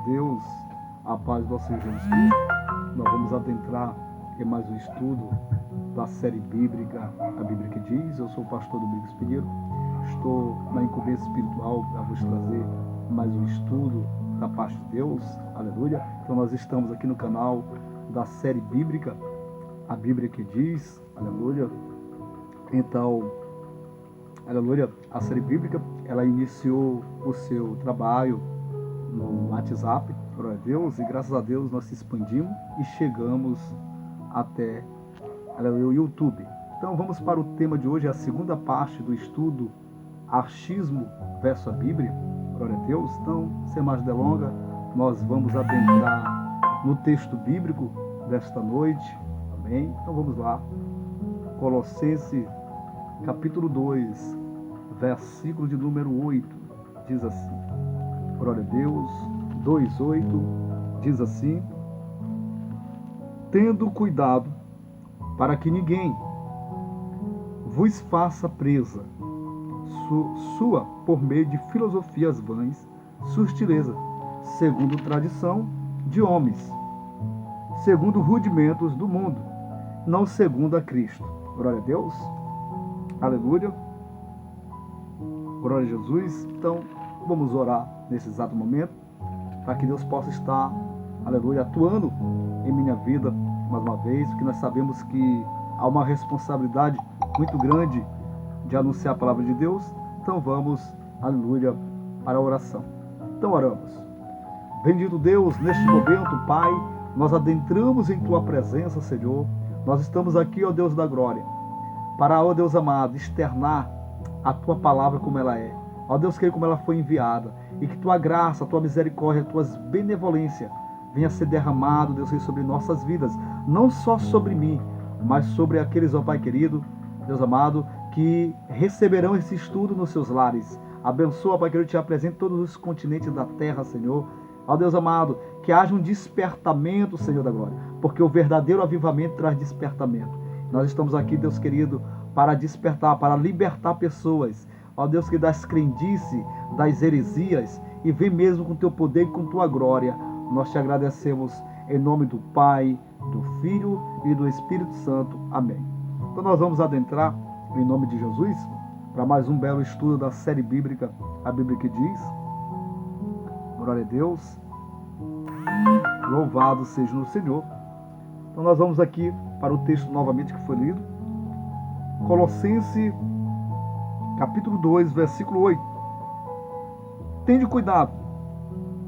Deus, a paz do nosso Senhor Jesus Cristo. Nós vamos adentrar em mais um estudo da série bíblica, a Bíblia que diz. Eu sou o pastor Domingos Pinheiro, estou na incumbência espiritual para vos trazer mais um estudo da parte de Deus, aleluia. Então nós estamos aqui no canal da série bíblica, a Bíblia que diz, aleluia. Então, aleluia, a série bíblica, ela iniciou o seu trabalho no WhatsApp, glória a Deus, e graças a Deus nós se expandimos e chegamos até, aleluia, o YouTube. Então vamos para o tema de hoje, a segunda parte do estudo Achismo versus a Bíblia, glória a Deus. Então, sem mais delongas, nós vamos adentrar no texto bíblico desta noite, amém? Então vamos lá, Colossenses capítulo 2, versículo de número 8, diz assim, glória a Deus, 2:8, diz assim: tendo cuidado para que ninguém vos faça presa sua por meio de filosofias vãs, sutileza, segundo tradição de homens, segundo rudimentos do mundo, não segundo a Cristo. Glória a Deus, aleluia, glória a Jesus. Então vamos orar nesse exato momento, para que Deus possa estar, aleluia, atuando em minha vida mais uma vez, porque nós sabemos que há uma responsabilidade muito grande de anunciar a palavra de Deus. Então vamos, aleluia, para a oração. Então oramos. Bendito Deus, neste momento, Pai, nós adentramos em Tua presença, Senhor. Nós estamos aqui, ó Deus da glória, para, ó Deus amado, externar a Tua palavra como ela é. Ó Deus querido, como ela foi enviada, e que Tua graça, Tua misericórdia, Tuas benevolência venha ser derramado, Deus, sobre nossas vidas, não só sobre mim, mas sobre aqueles, ó Pai querido, Deus amado, que receberão esse estudo nos seus lares. Abençoa, Pai querido, te apresento todos os continentes da terra, Senhor. Ó Deus amado, que haja um despertamento, Senhor da glória, porque o verdadeiro avivamento traz despertamento. Nós estamos aqui, Deus querido, para despertar, para libertar pessoas, ó Deus, que das crendices, das heresias, e vem mesmo com Teu poder e com Tua glória. Nós te agradecemos em nome do Pai, do Filho e do Espírito Santo. Amém. Então nós vamos adentrar em nome de Jesus para mais um belo estudo da série bíblica, a Bíblia que diz. Glória a Deus. Louvado seja o Senhor. Então nós vamos aqui para o texto novamente que foi lido. Colossenses capítulo 2, versículo 8. Tende cuidado,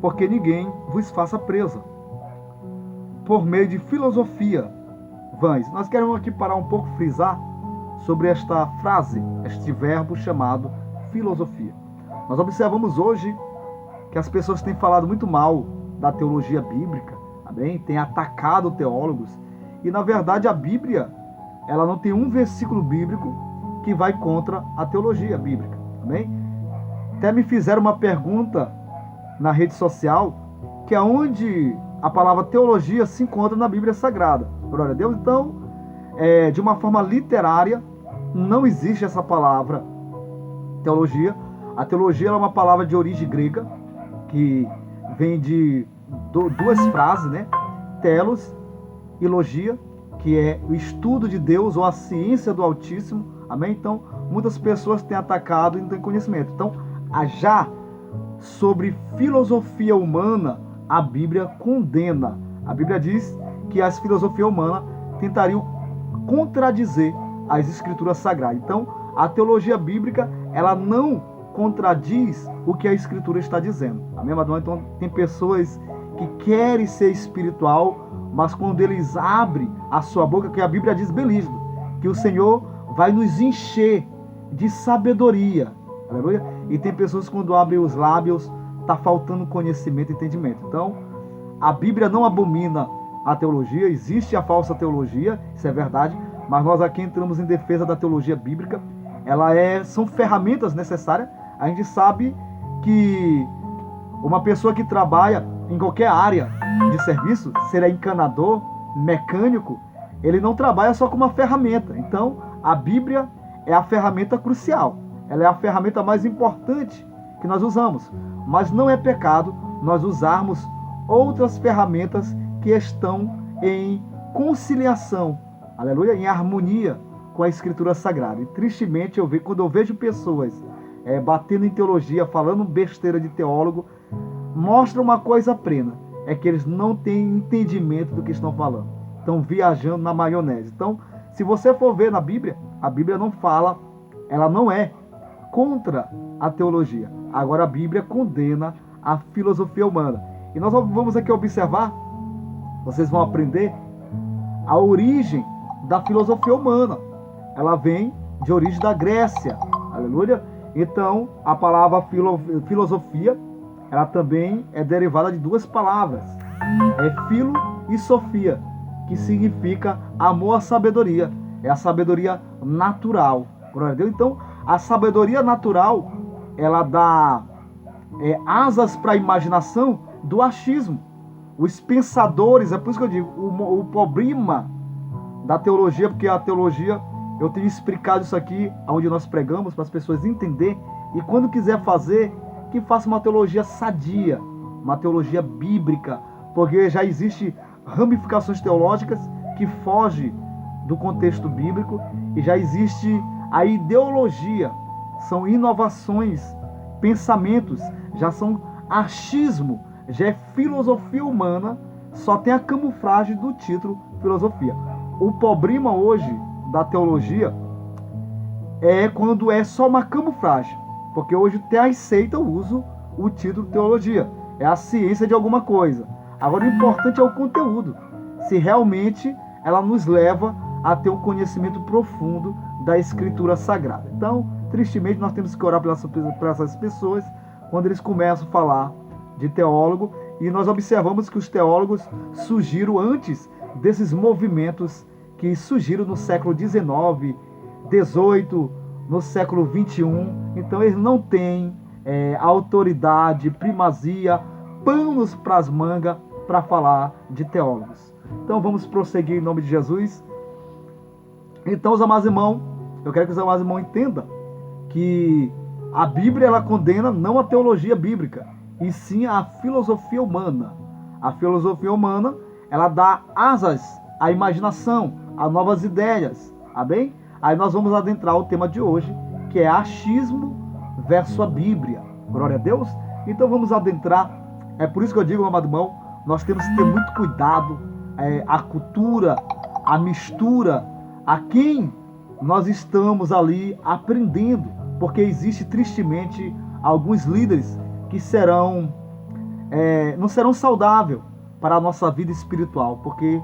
porque ninguém vos faça presa por meio de filosofia vãs. Nós queremos aqui parar um pouco, frisar sobre esta frase, este verbo chamado filosofia. Nós observamos hoje que as pessoas têm falado muito mal da teologia bíblica, amém? Têm atacado teólogos, e na verdade a Bíblia, ela não tem um versículo bíblico que vai contra a teologia bíblica, amém? Até me fizeram uma pergunta na rede social, que é onde a palavra teologia se encontra na Bíblia Sagrada. Glória a Deus. Então, de uma forma literária, não existe essa palavra teologia. A teologia é uma palavra de origem grega, que vem de duas frases, né? Telos e logia, que é o estudo de Deus ou a ciência do Altíssimo. Amém? Então, muitas pessoas têm atacado e não têm conhecimento. Então, já sobre filosofia humana, a Bíblia condena. A Bíblia diz que as filosofias humanas tentariam contradizer as escrituras sagradas. Então, a teologia bíblica, ela não contradiz o que a escritura está dizendo. Amém? Então, tem pessoas que querem ser espiritual, mas quando eles abrem a sua boca, que a Bíblia diz bem lícito, que o Senhor vai nos encher de sabedoria. Aleluia? E tem pessoas que quando abrem os lábios, está faltando conhecimento e entendimento. Então, a Bíblia não abomina a teologia, existe a falsa teologia, isso é verdade, mas nós aqui entramos em defesa da teologia bíblica. São ferramentas necessárias. A gente sabe que uma pessoa que trabalha em qualquer área de serviço, seja encanador, mecânico, ele não trabalha só com uma ferramenta. Então, a Bíblia é a ferramenta crucial. Ela é a ferramenta mais importante que nós usamos. Mas não é pecado nós usarmos outras ferramentas que estão em conciliação, aleluia, em harmonia com a Escritura Sagrada. E tristemente, quando eu vejo pessoas batendo em teologia, falando besteira de teólogo, mostra uma coisa plena, é que eles não têm entendimento do que estão falando. Estão viajando na maionese. Então, se você for ver na Bíblia, a Bíblia não fala, ela não é contra a teologia. Agora a Bíblia condena a filosofia humana. E nós vamos aqui observar, vocês vão aprender a origem da filosofia humana. Ela vem de origem da Grécia, aleluia. Então, a palavra filosofia, ela também é derivada de duas palavras, filo e sofia, que significa amor à sabedoria. É a sabedoria natural. Então, a sabedoria natural, ela dá asas para a imaginação do achismo. Os pensadores, é por isso que eu digo, o problema da teologia, porque a teologia, eu tenho explicado isso aqui, onde nós pregamos, para as pessoas entenderem, e quando quiser fazer, que faça uma teologia sadia, uma teologia bíblica, porque já existe ramificações teológicas que fogem do contexto bíblico, e já existe a ideologia, são inovações, pensamentos, já são achismo, já é filosofia humana, só tem a camuflagem do título filosofia. O problema hoje da teologia é quando é só uma camuflagem, porque hoje até aceita o título teologia, é a ciência de alguma coisa. Agora o importante é o conteúdo, se realmente ela nos leva a ter um conhecimento profundo da Escritura Sagrada. Então, tristemente, nós temos que orar por essas pessoas quando eles começam a falar de teólogo, e nós observamos que os teólogos surgiram antes desses movimentos que surgiram no século XIX, XVIII, no século XXI. Então eles não têm autoridade, primazia, panos para as mangas para falar de teólogos. Então vamos prosseguir em nome de Jesus. Então, os amados irmãos, eu quero que os amados irmãos entendam que a Bíblia, ela condena não a teologia bíblica, e sim a filosofia humana. A filosofia humana, ela dá asas à imaginação, a novas ideias, tá bem? Aí nós vamos adentrar o tema de hoje, que é achismo versus a Bíblia. Glória a Deus. Então vamos adentrar. É por isso que eu digo, amado irmão, nós temos que ter muito cuidado, a cultura, a mistura, a quem nós estamos ali aprendendo, porque existe tristemente alguns líderes que não serão saudáveis para a nossa vida espiritual, porque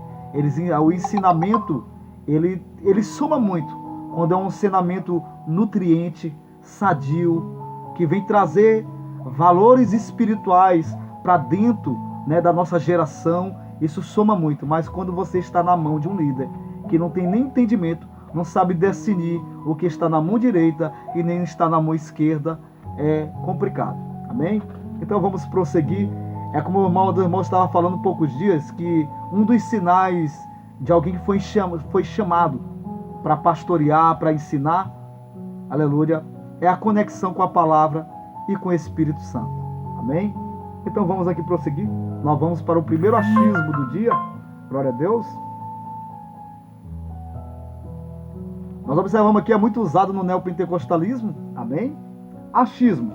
o ensinamento ele soma muito quando é um ensinamento nutriente, sadio, que vem trazer valores espirituais para dentro, né, da nossa geração. Isso soma muito, mas quando você está na mão de um líder que não tem nem entendimento, não sabe discernir o que está na mão direita e nem está na mão esquerda, é complicado. Amém? Então vamos prosseguir. É como o irmão estava falando há poucos dias, que um dos sinais de alguém que foi chamado para pastorear, para ensinar, aleluia, é a conexão com a palavra e com o Espírito Santo. Amém? Então vamos aqui prosseguir. Nós vamos para o primeiro achismo do dia. Glória a Deus. Nós observamos aqui, é muito usado no neopentecostalismo. Amém? Achismo.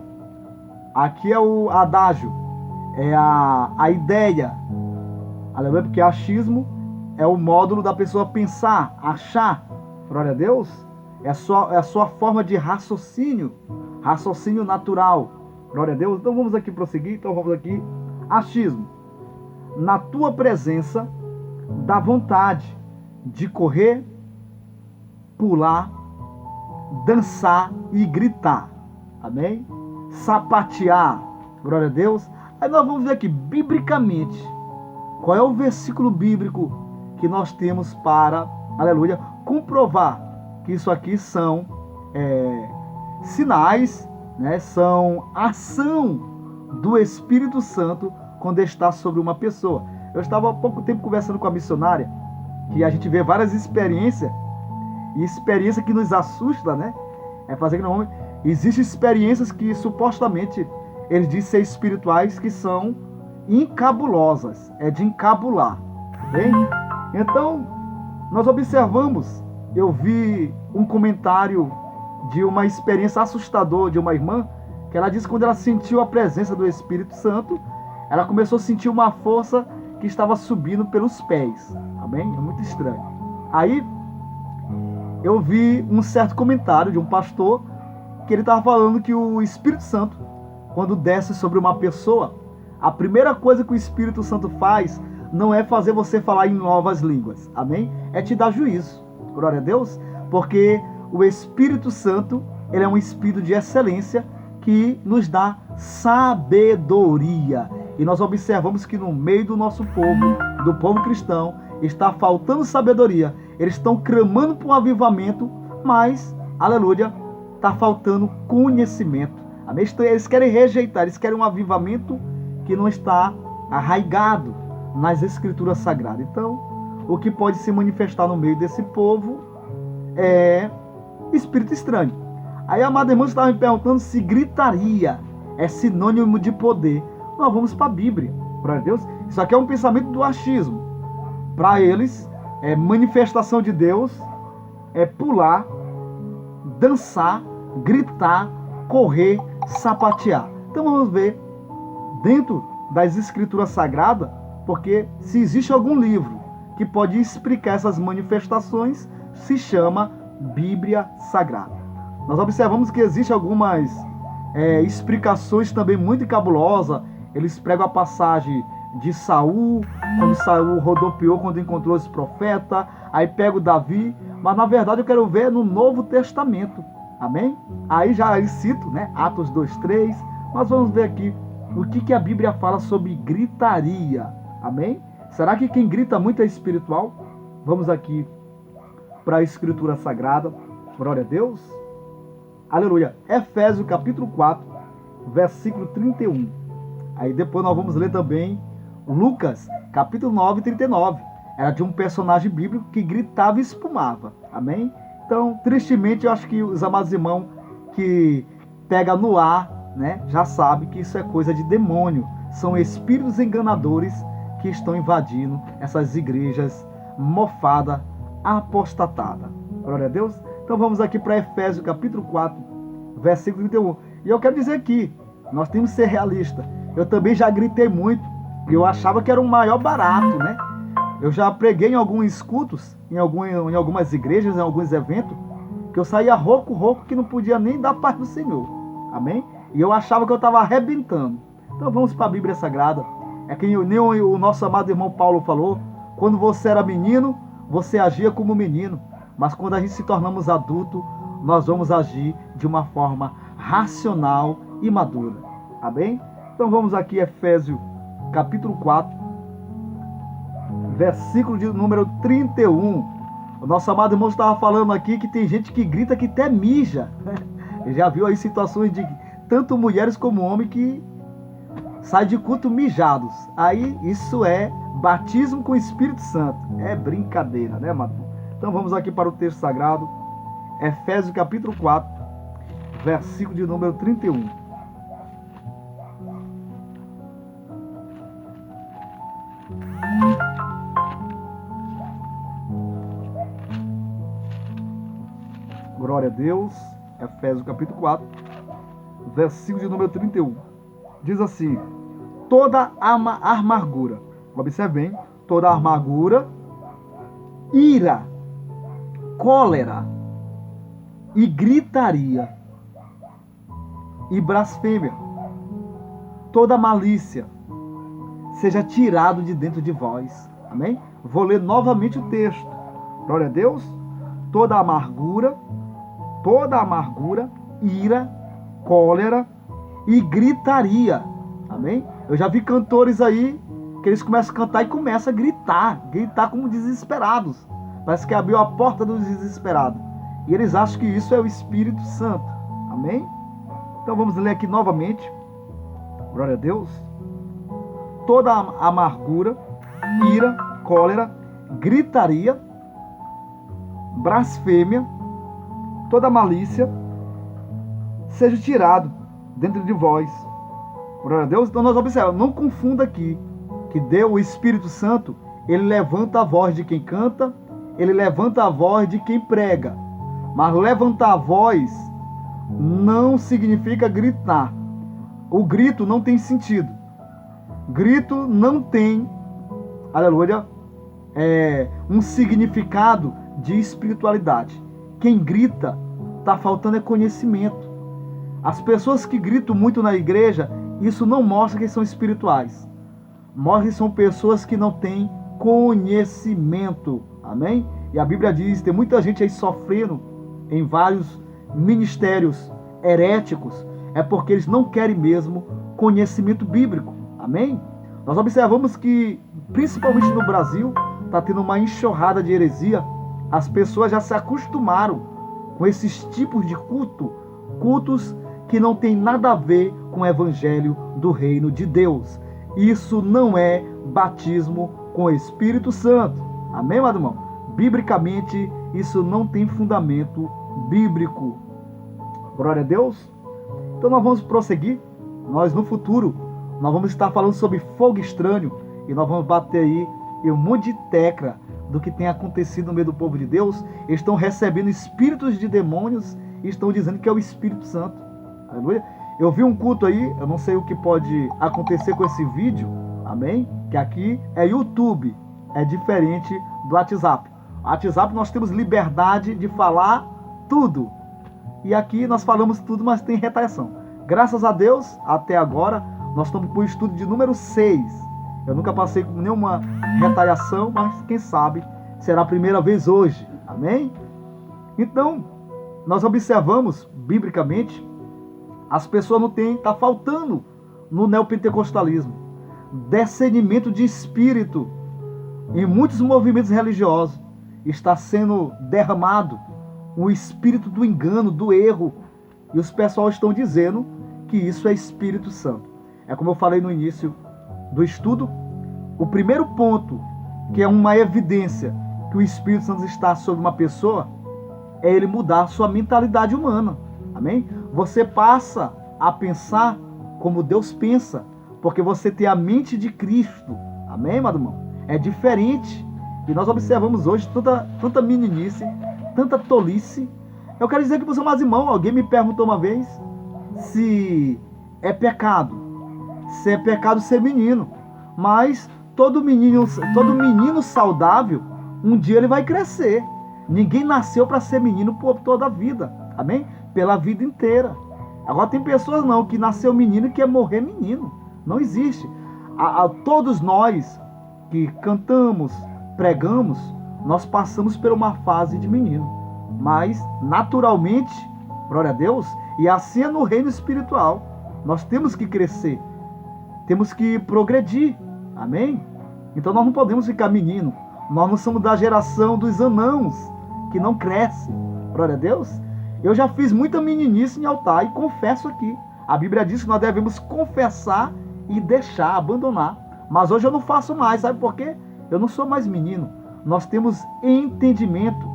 Aqui é o adágio, é a ideia. Aleluia, porque achismo é o módulo da pessoa pensar, achar. Glória a Deus. É a sua forma de raciocínio natural. Glória a Deus. Então vamos aqui prosseguir. Então vamos aqui. Achismo. Na tua presença dá vontade de correr, pular, dançar e gritar. Amém? Sapatear. Glória a Deus. Aí nós vamos ver aqui, biblicamente, qual é o versículo bíblico que nós temos para, aleluia, comprovar que isso aqui são sinais, né, são ação do Espírito Santo quando está sobre uma pessoa. Eu estava há pouco tempo conversando com a missionária, que a gente vê várias experiências, e experiência que nos assusta, né? Fazer que não. Existem experiências que supostamente eles dizem ser espirituais, que são encabulosas, é de encabular, bem? Então, nós observamos, eu vi um comentário de uma experiência assustadora de uma irmã, que ela disse que quando ela sentiu a presença do Espírito Santo, ela começou a sentir uma força que estava subindo pelos pés, amém? É muito estranho. Aí, eu vi um certo comentário de um pastor, que ele estava falando que o Espírito Santo, quando desce sobre uma pessoa, a primeira coisa que o Espírito Santo faz não é fazer você falar em novas línguas, amém? É te dar juízo, glória a Deus, porque o Espírito Santo, ele é um Espírito de excelência que nos dá sabedoria. E nós observamos que no meio do nosso povo, do povo cristão, está faltando sabedoria. Eles estão clamando por um avivamento, mas, aleluia, está faltando conhecimento. Amém? Eles querem rejeitar, eles querem um avivamento que não está arraigado nas escrituras sagradas. Então, o que pode se manifestar no meio desse povo é espírito estranho. Aí a amada irmã estava me perguntando se gritaria é sinônimo de poder. Nós vamos para a Bíblia, para Deus. Isso aqui é um pensamento do achismo. Para eles, manifestação de Deus é pular, dançar, gritar, correr, sapatear. Então vamos ver dentro das escrituras sagradas, porque se existe algum livro que pode explicar essas manifestações, se chama Bíblia Sagrada. Nós observamos que existem algumas explicações também muito cabulosas. Eles pregam a passagem de Saul, quando Saul rodopiou, quando encontrou esse profeta, aí pega o Davi, mas na verdade eu quero ver no Novo Testamento, amém? Aí já cito, né, Atos 2:3, mas vamos ver aqui o que a Bíblia fala sobre gritaria, amém? Será que quem grita muito é espiritual? Vamos aqui para a Escritura Sagrada, glória a Deus, aleluia, Efésios capítulo 4, versículo 31, aí depois nós vamos ler também Lucas, capítulo 9, 39. Era de um personagem bíblico que gritava e espumava. Amém? Então, tristemente, eu acho que os amados irmãos que pega no ar, né, já sabem que isso é coisa de demônio. São espíritos enganadores que estão invadindo essas igrejas mofadas, apostatadas. Glória a Deus. Então, vamos aqui para Efésios, capítulo 4, versículo 31. E eu quero dizer aqui, nós temos que ser realistas. Eu também já gritei muito. Eu achava que era um maior barato, né? Eu já preguei em alguns cultos, em algumas igrejas, em alguns eventos, que eu saía rouco, que não podia nem dar paz do Senhor. Amém? E eu achava que eu estava arrebentando. Então vamos para a Bíblia Sagrada. É que nem o nosso amado irmão Paulo falou, quando você era menino, você agia como menino. Mas quando a gente se tornamos adulto, nós vamos agir de uma forma racional e madura. Amém? Então vamos aqui, Efésios capítulo 4, versículo de número 31. O nosso amado irmão estava falando aqui que tem gente que grita que até mija. Já viu aí situações de tanto mulheres como homens que saem de culto mijados. Aí isso é batismo com o Espírito Santo. É brincadeira, né, amado? Então vamos aqui para o texto sagrado. Efésios capítulo 4, versículo de número 31. Glória a Deus. Efésios capítulo 4, versículo de número 31. Diz assim: toda a amargura, observe bem, toda a amargura, ira, cólera e gritaria e blasfêmia, toda malícia seja tirado de dentro de vós. Amém? Vou ler novamente o texto. Glória a Deus. Toda amargura, ira, cólera e gritaria. Amém? Eu já vi cantores aí que eles começam a cantar e começam a gritar como desesperados. Parece que abriu a porta dos desesperados. E eles acham que isso é o Espírito Santo. Amém? Então vamos ler aqui novamente. Glória a Deus. Toda amargura, ira, cólera, gritaria, blasfêmia, toda malícia seja tirado dentro de vós Glória a Deus. Então nós observamos, não confunda aqui, que Deus, o Espírito Santo, ele levanta a voz de quem canta, ele levanta a voz de quem prega. Mas levantar a voz não significa gritar. O grito não tem sentido. Grito não tem, aleluia, um significado de espiritualidade. Quem grita, está faltando conhecimento. As pessoas que gritam muito na igreja, isso não mostra que são espirituais. Mostra que são pessoas que não têm conhecimento. Amém? E a Bíblia diz, tem muita gente aí sofrendo em vários ministérios heréticos, é porque eles não querem mesmo conhecimento bíblico. Amém? Nós observamos que, principalmente no Brasil, está tendo uma enxurrada de heresia. As pessoas já se acostumaram com esses tipos de cultos que não tem nada a ver com o evangelho do reino de Deus. Isso não é batismo com o Espírito Santo. Amém, meu irmão? Biblicamente, isso não tem fundamento bíblico. Glória a Deus. Então nós vamos prosseguir. Nós no futuro, nós vamos estar falando sobre fogo estranho. E nós vamos bater aí em um monte de tecla do que tem acontecido no meio do povo de Deus. Eles estão recebendo espíritos de demônios e estão dizendo que é o Espírito Santo. Aleluia. Eu vi um culto aí, eu não sei o que pode acontecer com esse vídeo, amém? Que aqui é YouTube, é diferente do WhatsApp. No WhatsApp nós temos liberdade de falar tudo. E aqui nós falamos tudo, mas tem retaliação. Graças a Deus, até agora, nós estamos com o estudo de número 6. Eu nunca passei com nenhuma retaliação, mas quem sabe será a primeira vez hoje. Amém? Então, nós observamos, biblicamente, as pessoas não têm, está faltando no neopentecostalismo discernimento de espírito. Em muitos movimentos religiosos está sendo derramado o espírito do engano, do erro. E os pessoal estão dizendo que isso é Espírito Santo. É como eu falei no início do estudo, o primeiro ponto, que é uma evidência que o Espírito Santo está sobre uma pessoa, é ele mudar a sua mentalidade humana. Amém? Você passa a pensar como Deus pensa, porque você tem a mente de Cristo. Amém, meu irmão? É diferente. E nós observamos hoje tanta meninice, tanta tolice. Eu quero dizer que para os meus irmãos, alguém me perguntou uma vez se é pecado ser menino. Mas todo menino saudável, um dia ele vai crescer. Ninguém nasceu para ser menino por toda a vida. Amém? Pela vida inteira. Agora tem pessoas não, que nasceu menino e quer morrer menino. Não existe. Todos nós que cantamos, pregamos, nós passamos por uma fase de menino. Mas, naturalmente, glória a Deus, e assim é no reino espiritual. Nós temos que crescer. Temos que progredir. Amém? Então nós não podemos ficar menino. Nós não somos da geração dos anãos, que não cresce. Glória a Deus. Eu já fiz muita meninice em altar e confesso aqui. A Bíblia diz que nós devemos confessar e deixar, abandonar. Mas hoje eu não faço mais, sabe por quê? Eu não sou mais menino. Nós temos entendimento.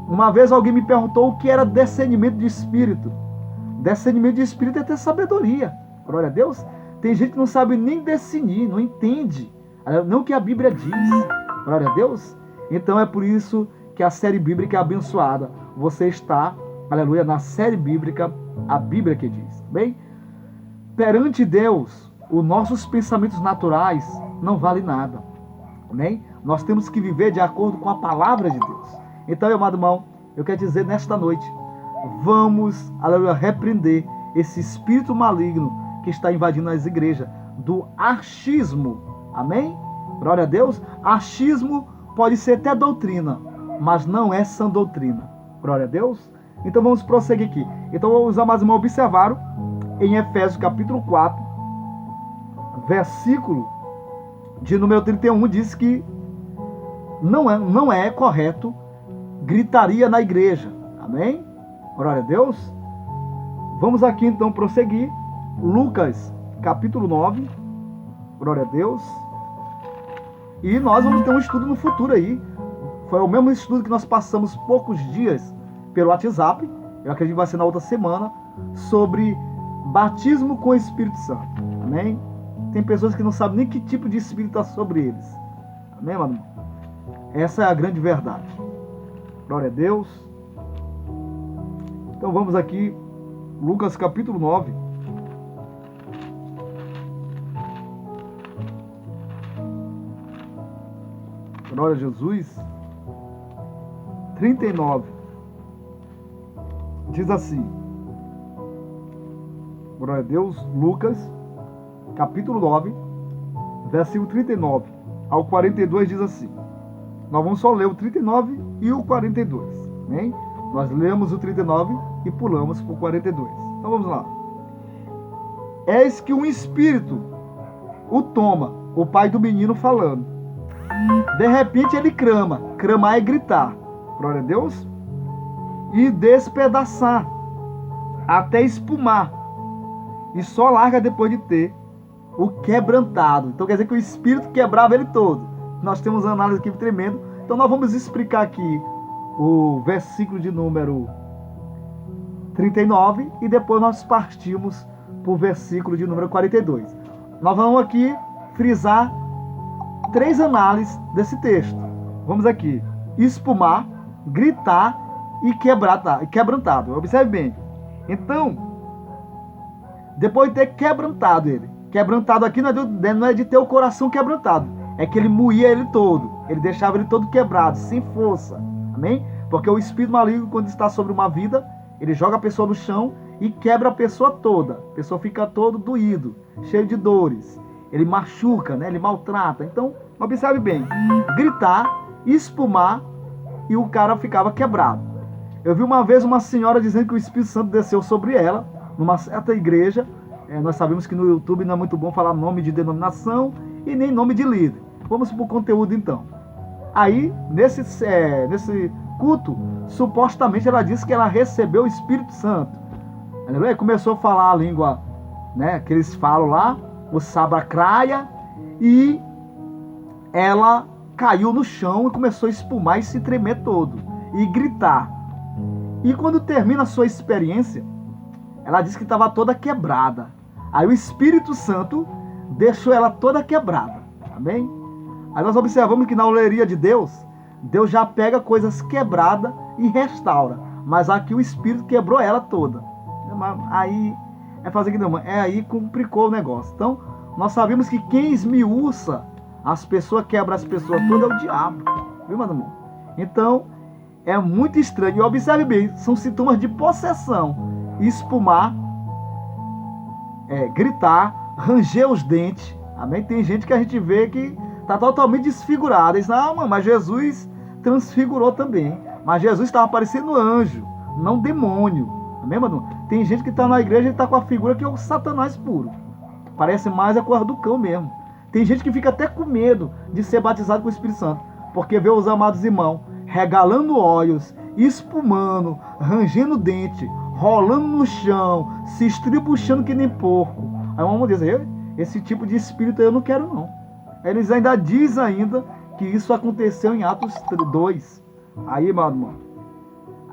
Uma vez alguém me perguntou o que era discernimento de espírito. Discernimento de espírito é ter sabedoria. Glória a Deus. Tem gente que não sabe nem discernir, não entende. Não o que a Bíblia diz. Glória a Deus. Então é por isso que a série bíblica é abençoada. Você está, aleluia, na série bíblica, a Bíblia que diz. Bem? Perante Deus, os nossos pensamentos naturais não valem nada. Amém? Nós temos que viver de acordo com a palavra de Deus. Então, meu amado irmão, eu quero dizer nesta noite, vamos, aleluia, repreender esse espírito maligno que está invadindo as igrejas, do achismo. Amém? Glória a Deus. Achismo pode ser até doutrina, mas não é sã doutrina. Glória a Deus. Então vamos prosseguir aqui. Então os amados irmãos observaram em Efésios capítulo 4, versículo de número 31, diz que não é correto gritaria na igreja. Amém? Glória a Deus. Vamos aqui então prosseguir. Lucas capítulo 9. Glória a Deus. E nós vamos ter um estudo no futuro aí. Foi o mesmo estudo que nós passamos poucos dias pelo WhatsApp. Eu acredito que vai ser na outra semana. Sobre batismo com o Espírito Santo. Amém? Tem pessoas que não sabem nem que tipo de espírito está sobre eles. Amém, mano? Essa é a grande verdade. Glória a Deus. Então vamos aqui, Lucas capítulo 9. Glória a Jesus. 39. Diz assim. Glória a Deus. Lucas capítulo 9, versículo 39 ao 42 diz assim. Nós vamos só ler o 39 e o 42. Amém? Nós lemos o 39 e pulamos para o 42. Então vamos lá. Eis que um espírito o toma, o pai do menino falando. De repente ele clama. Clamar é gritar. Glória a Deus. E despedaçar. Até espumar. E só larga depois de ter o quebrantado. Então quer dizer que o espírito quebrava ele todo. Nós temos uma análise aqui tremenda. Então nós vamos explicar aqui o versículo de número 39 e depois nós partimos para o versículo de número 42. Nós vamos aqui frisar 3 análises desse texto. Vamos aqui. Espumar, gritar e quebrantado. Observe bem. Então, depois de ter quebrantado ele. Quebrantado aqui não é de ter o coração quebrantado. É que ele moía ele todo. Ele deixava ele todo quebrado, sem força. Amém? Porque o espírito maligno, quando está sobre uma vida, ele joga a pessoa no chão e quebra a pessoa toda. A pessoa fica todo doído, cheio de dores. Ele machuca, né? Ele maltrata. Então, observe bem. Gritar, espumar e o cara ficava quebrado. Eu vi uma vez uma senhora dizendo que o Espírito Santo desceu sobre ela, numa certa igreja. Nós sabemos que no YouTube não é muito bom falar nome de denominação e nem nome de líder. Vamos para o conteúdo então. Aí, nesse culto, supostamente ela disse que ela recebeu o Espírito Santo. Aleluia. Começou a falar a língua, né, que eles falam lá, o sabracraia, e ela caiu no chão e começou a espumar e se tremer todo, e gritar. E quando termina a sua experiência, ela disse que estava toda quebrada. Aí o Espírito Santo deixou ela toda quebrada. Amém? Aí nós observamos que na oleria de Deus, Deus já pega coisas quebradas e restaura. Mas aqui o Espírito quebrou ela toda. Aí é fazer que não, aí complicou o negócio. Então, nós sabemos que quem esmiuça as pessoas, quebra as pessoas todas, é o diabo. Viu, meu irmão? Então, é muito estranho. E observe bem, são sintomas de possessão. Espumar, gritar, ranger os dentes. Amém? Tem gente que a gente vê que está totalmente desfigurada. Diz, não, mas Jesus transfigurou também. Mas Jesus estava parecendo anjo, não demônio. Amém, mano? Tem gente que está na igreja e está com a figura que é o Satanás puro. Parece mais a cor do cão mesmo. Tem gente que fica até com medo de ser batizado com o Espírito Santo. Porque vê os amados irmãos regalando olhos, espumando, rangendo dente, rolando no chão, se estribuchando que nem porco. Aí vamos dizer, esse tipo de espírito eu não quero não. Eles ainda dizem ainda que isso aconteceu em Atos 2. Aí, meu irmão,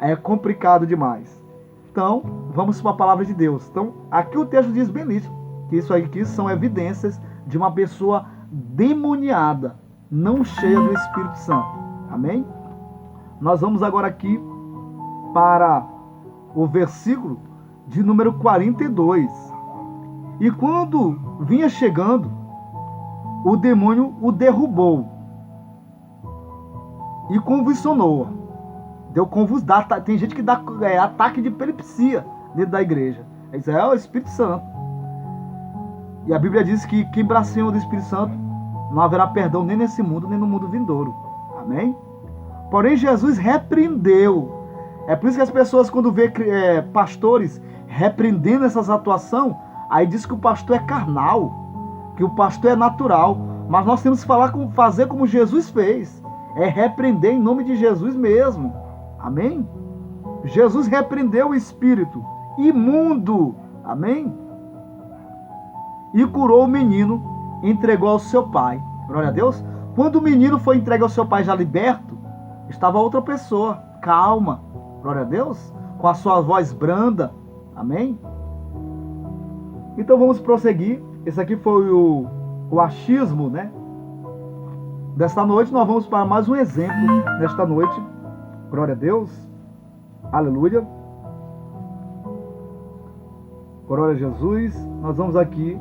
é complicado demais. Então, vamos para a palavra de Deus. Então, aqui o texto diz bem nítido, que isso aqui são evidências de uma pessoa demoniada, não cheia do Espírito Santo. Amém? Nós vamos agora aqui para o versículo de número 42. E quando vinha chegando, o demônio o derrubou e convulsionou. Tem gente que dá ataque de epilepsia dentro da igreja. Isso é o Espírito Santo. E a Bíblia diz que quem blasfema do Espírito Santo não haverá perdão nem nesse mundo, nem no mundo vindouro. Amém? Porém, Jesus repreendeu. É por isso que as pessoas, quando vê pastores repreendendo essas atuações, aí diz que o pastor é carnal, que o pastor é natural. Mas nós temos que fazer como Jesus fez. É repreender em nome de Jesus mesmo. Amém? Jesus repreendeu o espírito imundo. Amém? E curou o menino, entregou ao seu pai. Glória a Deus. Quando o menino foi entregue ao seu pai já liberto, estava outra pessoa, calma. Glória a Deus. Com a sua voz branda. Amém? Então vamos prosseguir. esse aqui foi o achismo, né? Desta noite. Nós vamos para mais um exemplo nesta noite. Glória a Deus. Aleluia. Glória a Jesus. Nós vamos aqui.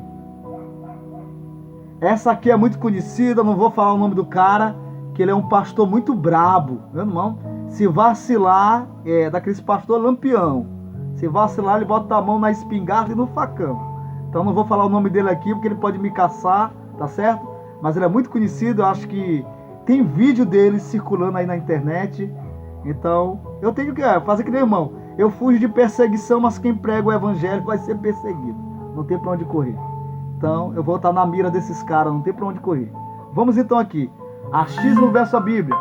Essa aqui é muito conhecida, não vou falar o nome do cara, que ele é um pastor muito brabo, meu irmão. Se vacilar, é daqueles pastor lampião. Se vacilar, ele bota a mão na espingarda e no facão. Então não vou falar o nome dele aqui, porque ele pode me caçar, tá certo? Mas ele é muito conhecido, eu acho que tem vídeo dele circulando aí na internet. Então, eu tenho que fazer que nem irmão. Eu fujo de perseguição, mas quem prega o evangelho vai ser perseguido. Não tem pra onde correr. Então, eu vou estar na mira desses caras, não tem pra onde correr. Vamos então aqui. Achismo versus a Bíblia.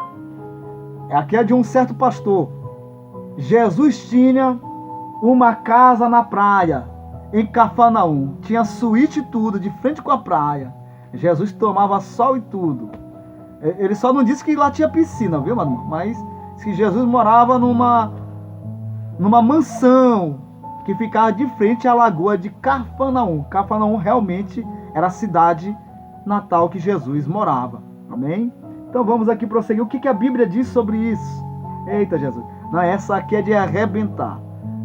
Aqui é de um certo pastor. Jesus tinha uma casa na praia, em Cafarnaum. Tinha suíte e tudo, de frente com a praia. Jesus tomava sol e tudo. Ele só não disse que lá tinha piscina, viu, mano? Mas que Jesus morava numa mansão que ficava de frente à lagoa de Cafarnaum. Cafarnaum realmente era a cidade natal que Jesus morava. Amém? Então vamos aqui prosseguir. O que a Bíblia diz sobre isso? Eita, Jesus. Não, essa aqui é de arrebentar.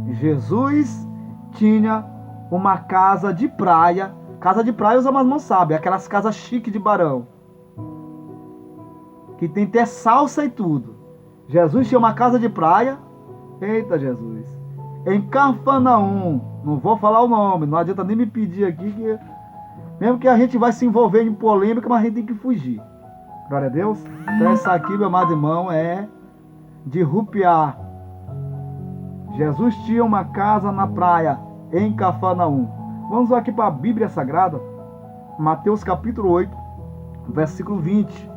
Jesus tinha uma casa de praia. Casa de praia os irmãos sabem. Aquelas casas chiques de barão. Que tem até salsa e tudo. Jesus tinha uma casa de praia. Eita, Jesus. Em Cafarnaum. Não vou falar o nome. Não adianta nem me pedir aqui. Que mesmo que a gente vai se envolver em polêmica, mas a gente tem que fugir. Glória a Deus. Então essa aqui, meu amado irmão, é de rupiar. Jesus tinha uma casa na praia, em Cafarnaum. Vamos aqui para a Bíblia Sagrada. Mateus capítulo 8, versículo 20.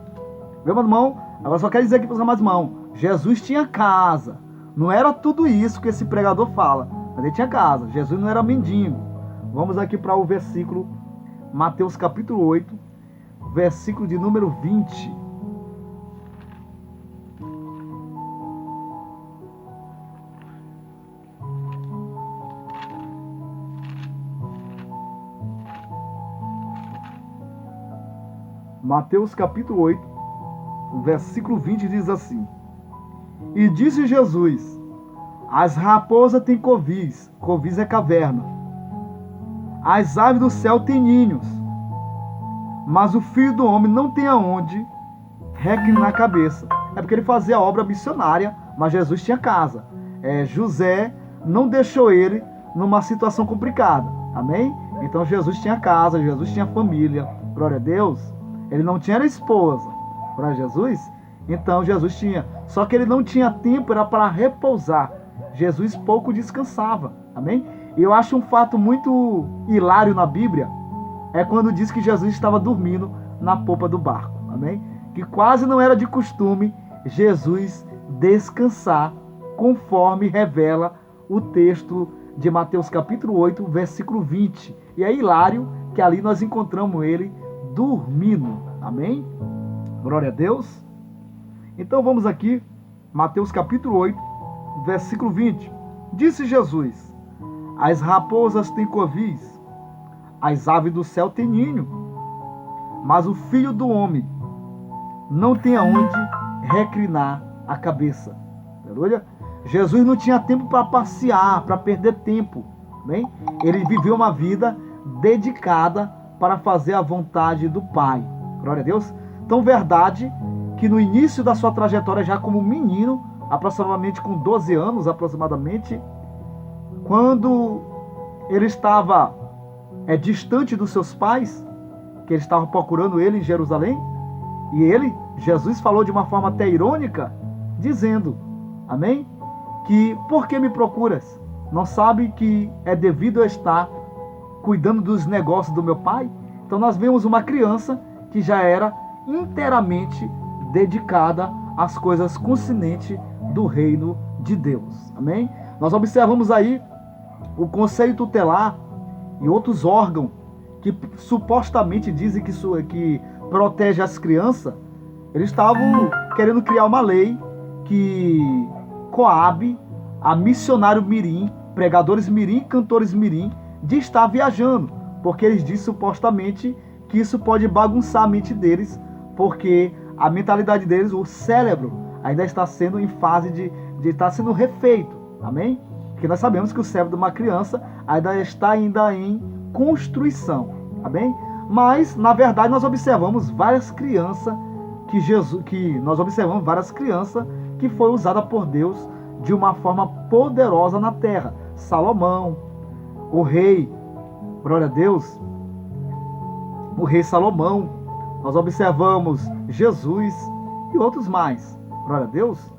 Meu irmão, agora só quero dizer aqui para os amados irmãos. Jesus tinha casa. Não era tudo isso que esse pregador fala. Mas ele tinha casa. Jesus não era mendigo. Vamos aqui para o versículo. Mateus capítulo 8, versículo de número 20. Mateus capítulo 8, versículo 20 diz assim: E disse Jesus: As raposas têm covis, covis é caverna. As aves do céu têm ninhos, mas o Filho do Homem não tem aonde reclinar a cabeça. É porque ele fazia a obra missionária, mas Jesus tinha casa. José não deixou ele numa situação complicada. Amém? Então Jesus tinha casa, Jesus tinha família. Glória a Deus. Ele não tinha esposa. Glória a Jesus. Então Jesus tinha. Só que ele não tinha tempo, era para repousar. Jesus pouco descansava. Amém? E eu acho um fato muito hilário na Bíblia. É quando diz que Jesus estava dormindo na popa do barco. Amém? Que quase não era de costume Jesus descansar, conforme revela o texto de Mateus capítulo 8, versículo 20. E é hilário que ali nós encontramos ele dormindo. Amém? Glória a Deus. Então vamos aqui, Mateus capítulo 8, versículo 20. Disse Jesus: As raposas têm covis, as aves do céu têm ninho, mas o Filho do Homem não tem aonde reclinar a cabeça. Aleluia. Jesus não tinha tempo para passear, para perder tempo. Bem? Ele viveu uma vida dedicada para fazer a vontade do Pai. Glória a Deus. Então, verdade que no início da sua trajetória, já como menino, aproximadamente com 12 anos, aproximadamente, quando ele estava distante dos seus pais, que eles estavam procurando ele em Jerusalém, e ele, Jesus, falou de uma forma até irônica, dizendo, amém? Que, por que me procuras? Não sabe que é devido a estar cuidando dos negócios do meu pai? Então nós vemos uma criança que já era inteiramente dedicada às coisas conscientes do reino de Deus. Amém? Nós observamos aí o Conselho Tutelar e outros órgãos que supostamente dizem que protege as crianças. Eles estavam querendo criar uma lei que coabe a missionário mirim, pregadores mirim, cantores mirim, de estar viajando, porque eles dizem supostamente que isso pode bagunçar a mente deles, porque a mentalidade deles, o cérebro, ainda está sendo em fase de estar sendo refeito, amém? Porque nós sabemos que o cérebro de uma criança ainda está em construção, amém? Mas, na verdade, nós observamos várias crianças que foi usada por Deus de uma forma poderosa na terra. Salomão, o rei, glória a Deus, o rei Salomão, nós observamos Jesus e outros mais, glória a Deus.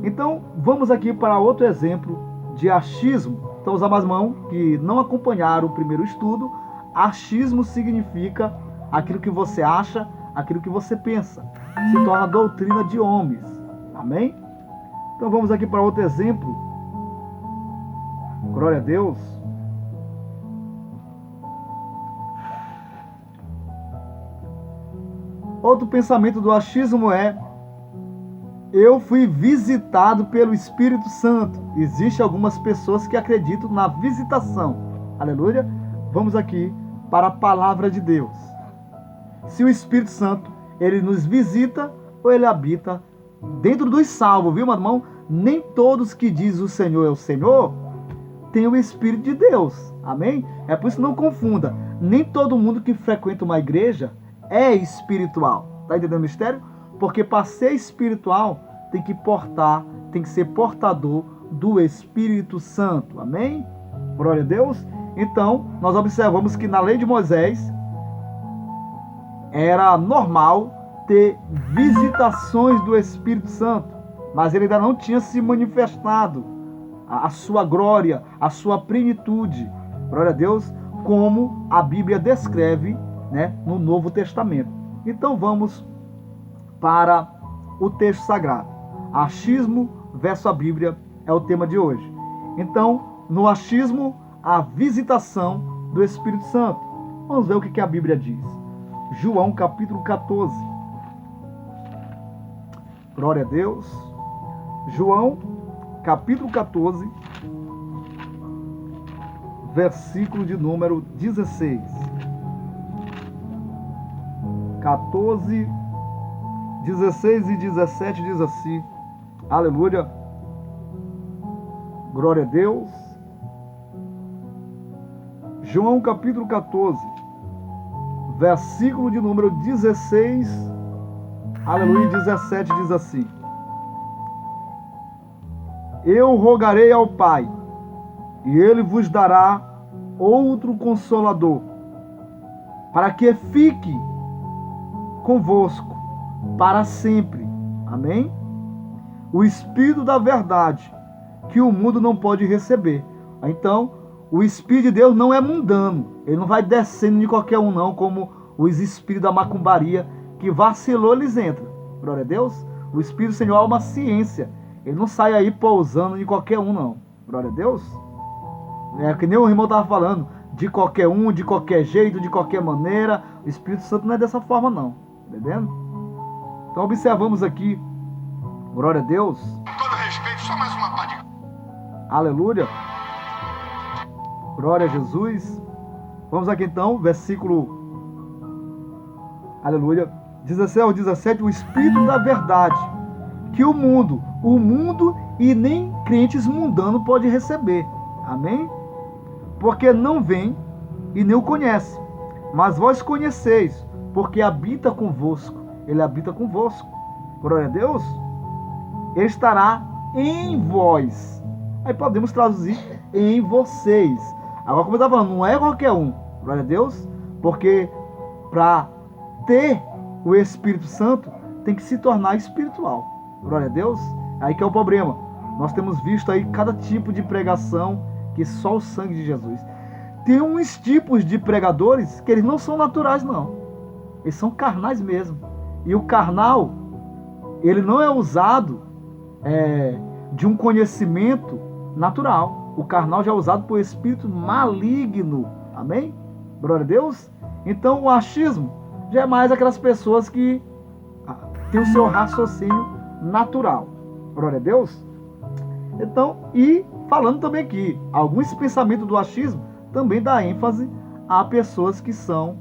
Então, vamos aqui para outro exemplo de achismo. Então, os amados irmãos que não acompanharam o primeiro estudo, achismo significa aquilo que você acha, aquilo que você pensa. Se torna doutrina de homens. Amém? Então, vamos aqui para outro exemplo. Glória a Deus. Outro pensamento do achismo é: eu fui visitado pelo Espírito Santo. Existem algumas pessoas que acreditam na visitação. Aleluia. Vamos aqui para a palavra de Deus. Se o Espírito Santo, ele nos visita ou ele habita dentro dos salvos, viu, meu irmão? Nem todos que dizem o Senhor é o Senhor tem o Espírito de Deus. Amém? É por isso não confunda. Nem todo mundo que frequenta uma igreja é espiritual. Está entendendo o mistério? Porque para ser espiritual tem que ser portador do Espírito Santo. Amém? Glória a Deus. Então, nós observamos que na lei de Moisés era normal ter visitações do Espírito Santo, mas ele ainda não tinha se manifestado a sua glória, a sua plenitude, glória a Deus, como a Bíblia descreve, né, no Novo Testamento. Então vamos para o texto sagrado. Achismo versus a Bíblia é o tema de hoje. Então, no achismo, a visitação do Espírito Santo. Vamos ver o que a Bíblia diz. João capítulo 14. Glória a Deus. João capítulo 14, versículo de número 16. 14, 16 e 17 diz assim. Aleluia. Glória a Deus. João capítulo 14, versículo de número 16, aleluia, 17 diz assim: eu rogarei ao Pai, e Ele vos dará outro Consolador, para que fique convosco para sempre. Amém? O Espírito da verdade, que o mundo não pode receber. Então, o Espírito de Deus não é mundano. Ele não vai descendo de qualquer um, não, como os espíritos da macumbaria, que vacilou, eles entram. Glória a Deus. O Espírito do Senhor é uma ciência. Ele não sai aí pousando de qualquer um, não. Glória a Deus. É que nem o irmão estava falando, de qualquer um, de qualquer jeito, de qualquer maneira. O Espírito Santo não é dessa forma, não. Entendendo? Então observamos aqui, glória a Deus. Com todo respeito, só mais uma parte. Aleluia. Glória a Jesus. Vamos aqui então, versículo, aleluia, 16 ao 17, o Espírito da verdade, que o mundo e nem crentes mundanos pode receber. Amém? Porque não vem e nem o conhece, mas vós conheceis, porque habita convosco. Ele habita convosco. Glória a Deus. Ele estará em vós. Aí podemos traduzir em vocês. Agora, como eu estava falando, não é qualquer um. Glória a Deus. Porque para ter o Espírito Santo, tem que se tornar espiritual. Glória a Deus. Aí que é o problema. Nós temos visto aí cada tipo de pregação que só o sangue de Jesus. Tem uns tipos de pregadores que eles não são naturais, não. Eles são carnais mesmo. E o carnal, ele não é usado de um conhecimento natural. O carnal já é usado por espírito maligno. Amém? Glória a Deus. Então o achismo já é mais aquelas pessoas que têm o seu raciocínio natural. Glória a Deus. Então, e falando também aqui, alguns pensamentos do achismo também dá ênfase há pessoas que são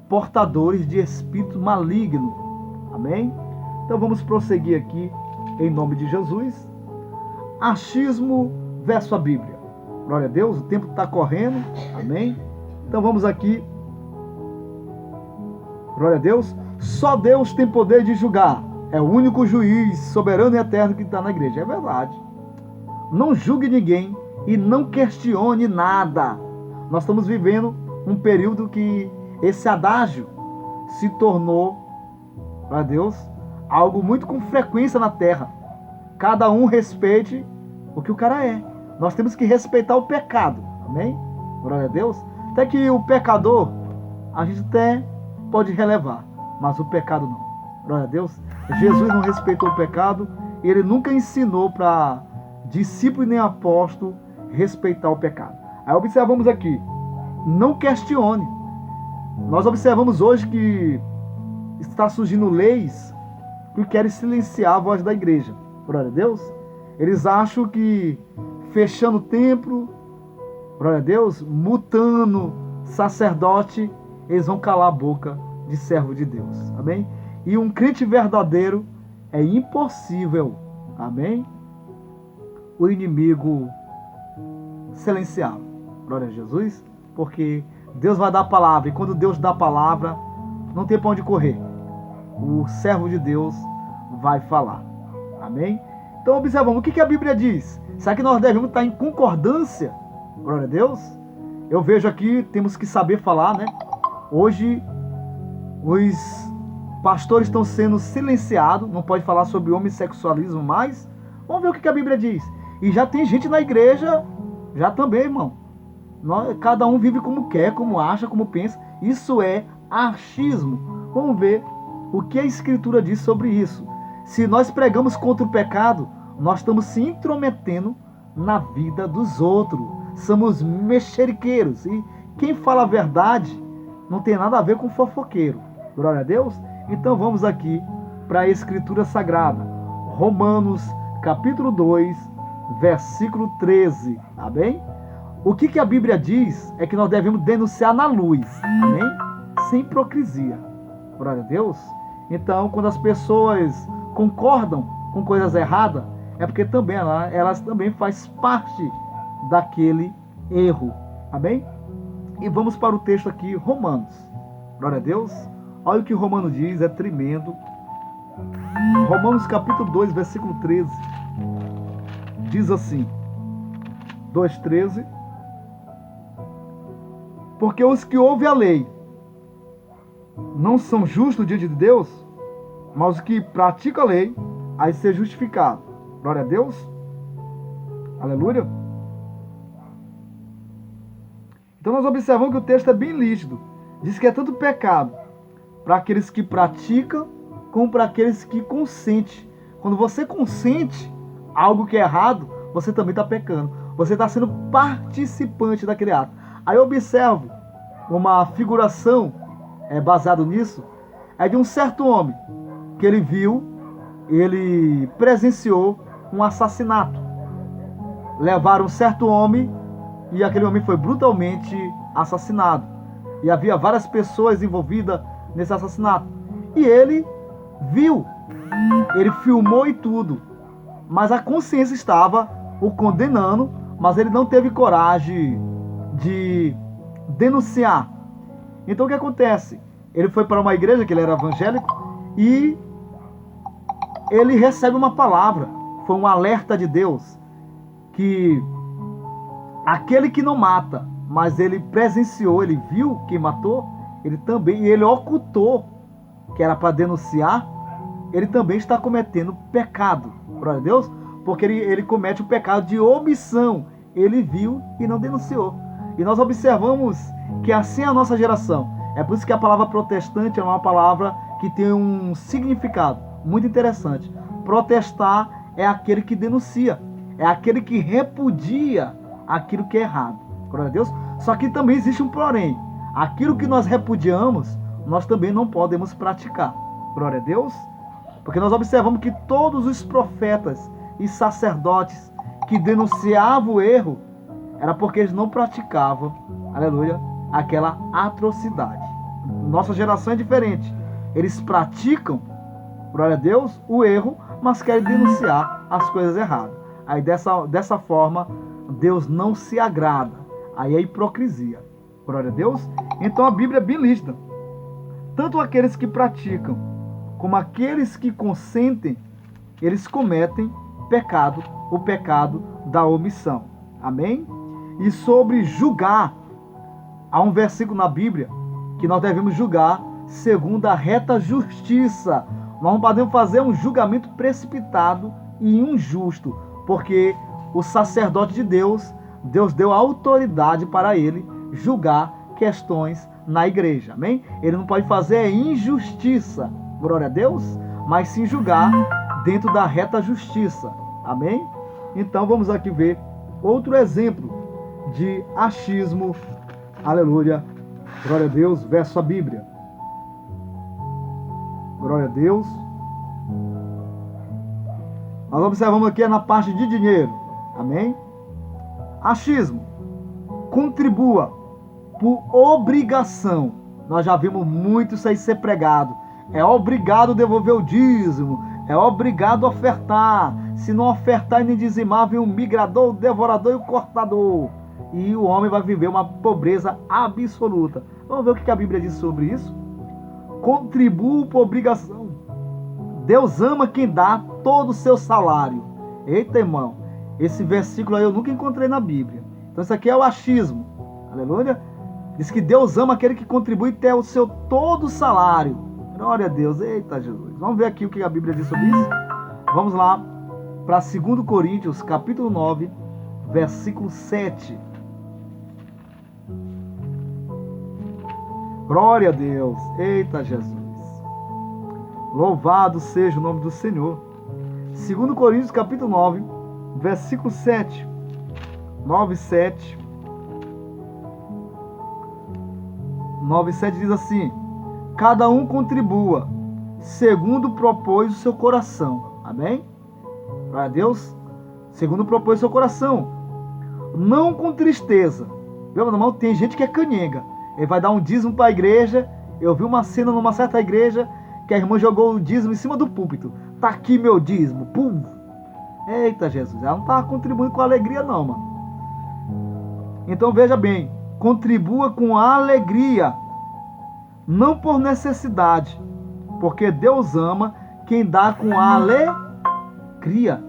portadores de espírito maligno. Amém? Então vamos prosseguir aqui em nome de Jesus. Achismo versus a Bíblia. Glória a Deus, o tempo está correndo. Amém? Então vamos aqui. Glória a Deus. Só Deus tem poder de julgar. É o único juiz soberano e eterno que está na igreja. É verdade. Não julgue ninguém e não questione nada. Nós estamos vivendo um período que esse adágio se tornou, glória a Deus, algo muito com frequência na terra. Cada um respeite o que o cara é. Nós temos que respeitar o pecado. Amém? Glória a Deus. Até que o pecador, a gente até pode relevar, mas o pecado não. Glória a Deus. Jesus não respeitou o pecado. Ele nunca ensinou para discípulo e nem apóstolo respeitar o pecado. Aí observamos aqui. Não questione. Nós observamos hoje que está surgindo leis que querem silenciar a voz da igreja. Glória a Deus. Eles acham que fechando o templo, glória a Deus, mutando sacerdote, eles vão calar a boca de servo de Deus. Amém? E um crente verdadeiro é impossível, amém, o inimigo silenciá-lo. Glória a Jesus. Porque Deus vai dar a palavra. E quando Deus dá a palavra, não tem para onde correr. O servo de Deus vai falar. Amém? Então observamos. O que a Bíblia diz? Será que nós devemos estar em concordância? Glória a Deus. Eu vejo aqui, temos que saber falar, né? Hoje, os pastores estão sendo silenciados. Não pode falar sobre homossexualismo mais. Vamos ver o que a Bíblia diz. E já tem gente na igreja, já também, irmão. Cada um vive como quer, como acha, como pensa. Isso é achismo. Vamos ver o que a Escritura diz sobre isso. Se nós pregamos contra o pecado, nós estamos se intrometendo na vida dos outros. Somos mexeriqueiros. E quem fala a verdade não tem nada a ver com fofoqueiro. Glória a Deus. Então vamos aqui para a Escritura Sagrada. Romanos capítulo 2, versículo 13. Amém? O que a Bíblia diz é que nós devemos denunciar na luz, amém? Sem hipocrisia. Glória a Deus. Então, quando as pessoas concordam com coisas erradas, é porque também elas também fazem parte daquele erro. Amém? E vamos para o texto aqui, Romanos. Glória a Deus. Olha o que Romanos diz, é tremendo. Romanos capítulo 2, versículo 13. Diz assim, 2:13. Porque os que ouvem a lei não são justos diante de Deus, mas os que praticam a lei, aí ser justificado. Glória a Deus. Aleluia. Então nós observamos que o texto é bem líquido. Diz que é tanto pecado para aqueles que praticam, como para aqueles que consentem. Quando você consente algo que é errado, você também está pecando. Você está sendo participante daquele ato. Aí eu observo uma figuração baseado nisso, é de um certo homem que ele viu, ele presenciou um assassinato. Levaram um certo homem e aquele homem foi brutalmente assassinado. E havia várias pessoas envolvidas nesse assassinato. E ele viu, ele filmou e tudo, mas a consciência estava o condenando, mas ele não teve coragem de denunciar. Então o que acontece? Ele foi para uma igreja, que ele era evangélico, e ele recebe uma palavra, foi um alerta de Deus, que aquele que não mata, mas ele presenciou, ele viu quem matou, ele também, e ele ocultou, que era para denunciar, ele também está cometendo pecado. Glória a Deus, porque ele comete o pecado de omissão. Ele viu e não denunciou. E nós observamos que assim é a nossa geração. É por isso que a palavra protestante é uma palavra que tem um significado muito interessante. Protestar é aquele que denuncia, é aquele que repudia aquilo que é errado. Glória a Deus. Só que também existe um porém. Aquilo que nós repudiamos, nós também não podemos praticar. Glória a Deus. Porque nós observamos que todos os profetas e sacerdotes que denunciavam o erro, era porque eles não praticavam, aleluia, aquela atrocidade. Nossa geração é diferente. Eles praticam, glória a Deus, o erro, mas querem denunciar as coisas erradas. Aí dessa forma, Deus não se agrada. Aí é hipocrisia. Glória a Deus. Então a Bíblia é bem lícita. Tanto aqueles que praticam, como aqueles que consentem, eles cometem pecado, o pecado da omissão. Amém? E sobre julgar, há um versículo na Bíblia que nós devemos julgar segundo a reta justiça. Nós não podemos fazer um julgamento precipitado e injusto, porque o sacerdote de Deus, Deus deu autoridade para ele julgar questões na igreja. Amém? Ele não pode fazer injustiça, glória a Deus, mas sim julgar dentro da reta justiça. Amém? Então vamos aqui ver outro exemplo de achismo. Aleluia. Glória a Deus, verso a Bíblia. Glória a Deus. Nós observamos aqui na parte de dinheiro. Amém? Achismo. Contribua por obrigação. Nós já vimos muito isso aí ser pregado. É obrigado a devolver o dízimo. É obrigado a ofertar. Se não ofertar e nem dizimar, vem o migrador, o devorador e o cortador. E o homem vai viver uma pobreza absoluta. Vamos ver o que a Bíblia diz sobre isso? Contribua por obrigação. Deus ama quem dá todo o seu salário. Eita, irmão, esse versículo aí eu nunca encontrei na Bíblia. Então isso aqui é o achismo. Aleluia. Diz que Deus ama aquele que contribui até o seu todo o salário. Glória a Deus. Eita, Jesus. Vamos ver aqui o que a Bíblia diz sobre isso? Vamos lá para 2 Coríntios, capítulo 9, versículo 7. Glória a Deus. Eita, Jesus. Louvado seja o nome do Senhor. 2 Coríntios, capítulo 9, versículo 7. 9:7. 9:7 diz assim: cada um contribua segundo propôs o seu coração. Amém? Glória a Deus. Segundo propôs o seu coração, não com tristeza. Meu irmão, tem gente que é canhenga. Ele vai dar um dízimo para a igreja. Eu vi uma cena numa certa igreja que a irmã jogou o dízimo em cima do púlpito. Tá aqui meu dízimo. Pum! Eita, Jesus. Ela não estava contribuindo com alegria não, mano. Então veja bem. Contribua com alegria, não por necessidade, porque Deus ama quem dá com alegria.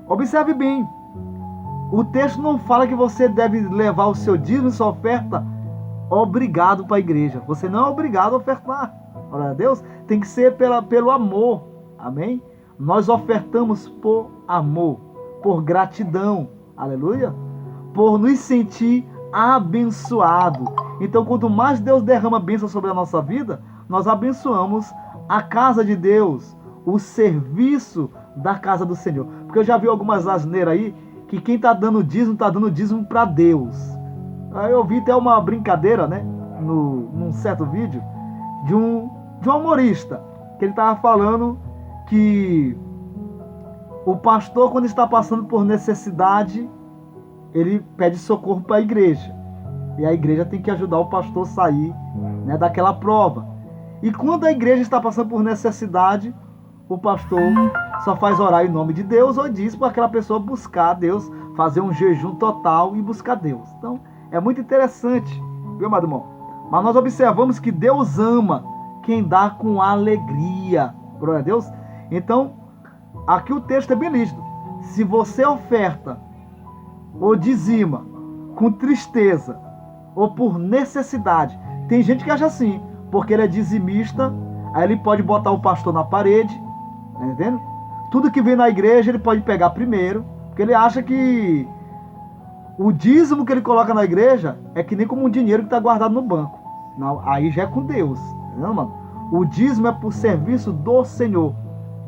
Observe bem. O texto não fala que você deve levar o seu dízimo e sua oferta obrigado para a igreja. Você não é obrigado a ofertar. Glória a Deus. Tem que ser pelo amor. Amém? Nós ofertamos por amor, por gratidão. Aleluia. Por nos sentir abençoado. Então, quanto mais Deus derrama bênção sobre a nossa vida, nós abençoamos a casa de Deus, o serviço da casa do Senhor. Porque eu já vi algumas asneiras aí que quem está dando dízimo para Deus. Aí eu vi até uma brincadeira, né, num certo vídeo de um humorista, que ele estava falando que o pastor, quando está passando por necessidade, ele pede socorro para a igreja. E a igreja tem que ajudar o pastor a sair, né, daquela prova. E quando a igreja está passando por necessidade, o pastor só faz orar em nome de Deus ou diz para aquela pessoa buscar Deus, fazer um jejum total e buscar Deus. Então, é muito interessante, viu, amado irmão? Mas nós observamos que Deus ama quem dá com alegria. Glória a Deus. Então, aqui o texto é bem lícito. Se você oferta ou dizima com tristeza ou por necessidade, tem gente que acha assim, porque ele é dizimista, aí ele pode botar o pastor na parede, tá entendendo? Tudo que vem na igreja ele pode pegar primeiro, porque ele acha que o dízimo que ele coloca na igreja é que nem como um dinheiro que está guardado no banco. Não, aí já é com Deus, entendeu, mano? O dízimo é por serviço do Senhor.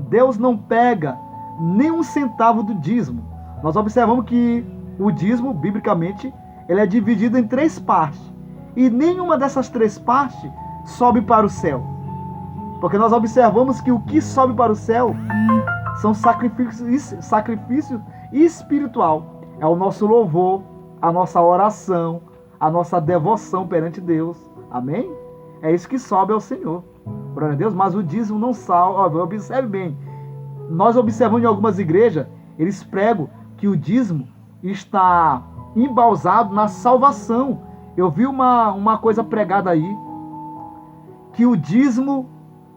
Deus não pega nem um centavo do dízimo. Nós observamos que o dízimo, biblicamente, ele é dividido em 3 partes. E nenhuma dessas 3 partes sobe para o céu. Porque nós observamos que o que sobe para o céu são sacrifício espiritual. É o nosso louvor, a nossa oração, a nossa devoção perante Deus. Amém? É isso que sobe ao Senhor. Glória a Deus. Mas o dízimo não salva. Observe bem. Nós observamos em algumas igrejas, eles pregam que o dízimo está embalsado na salvação. Eu vi uma coisa pregada aí, que o dízimo,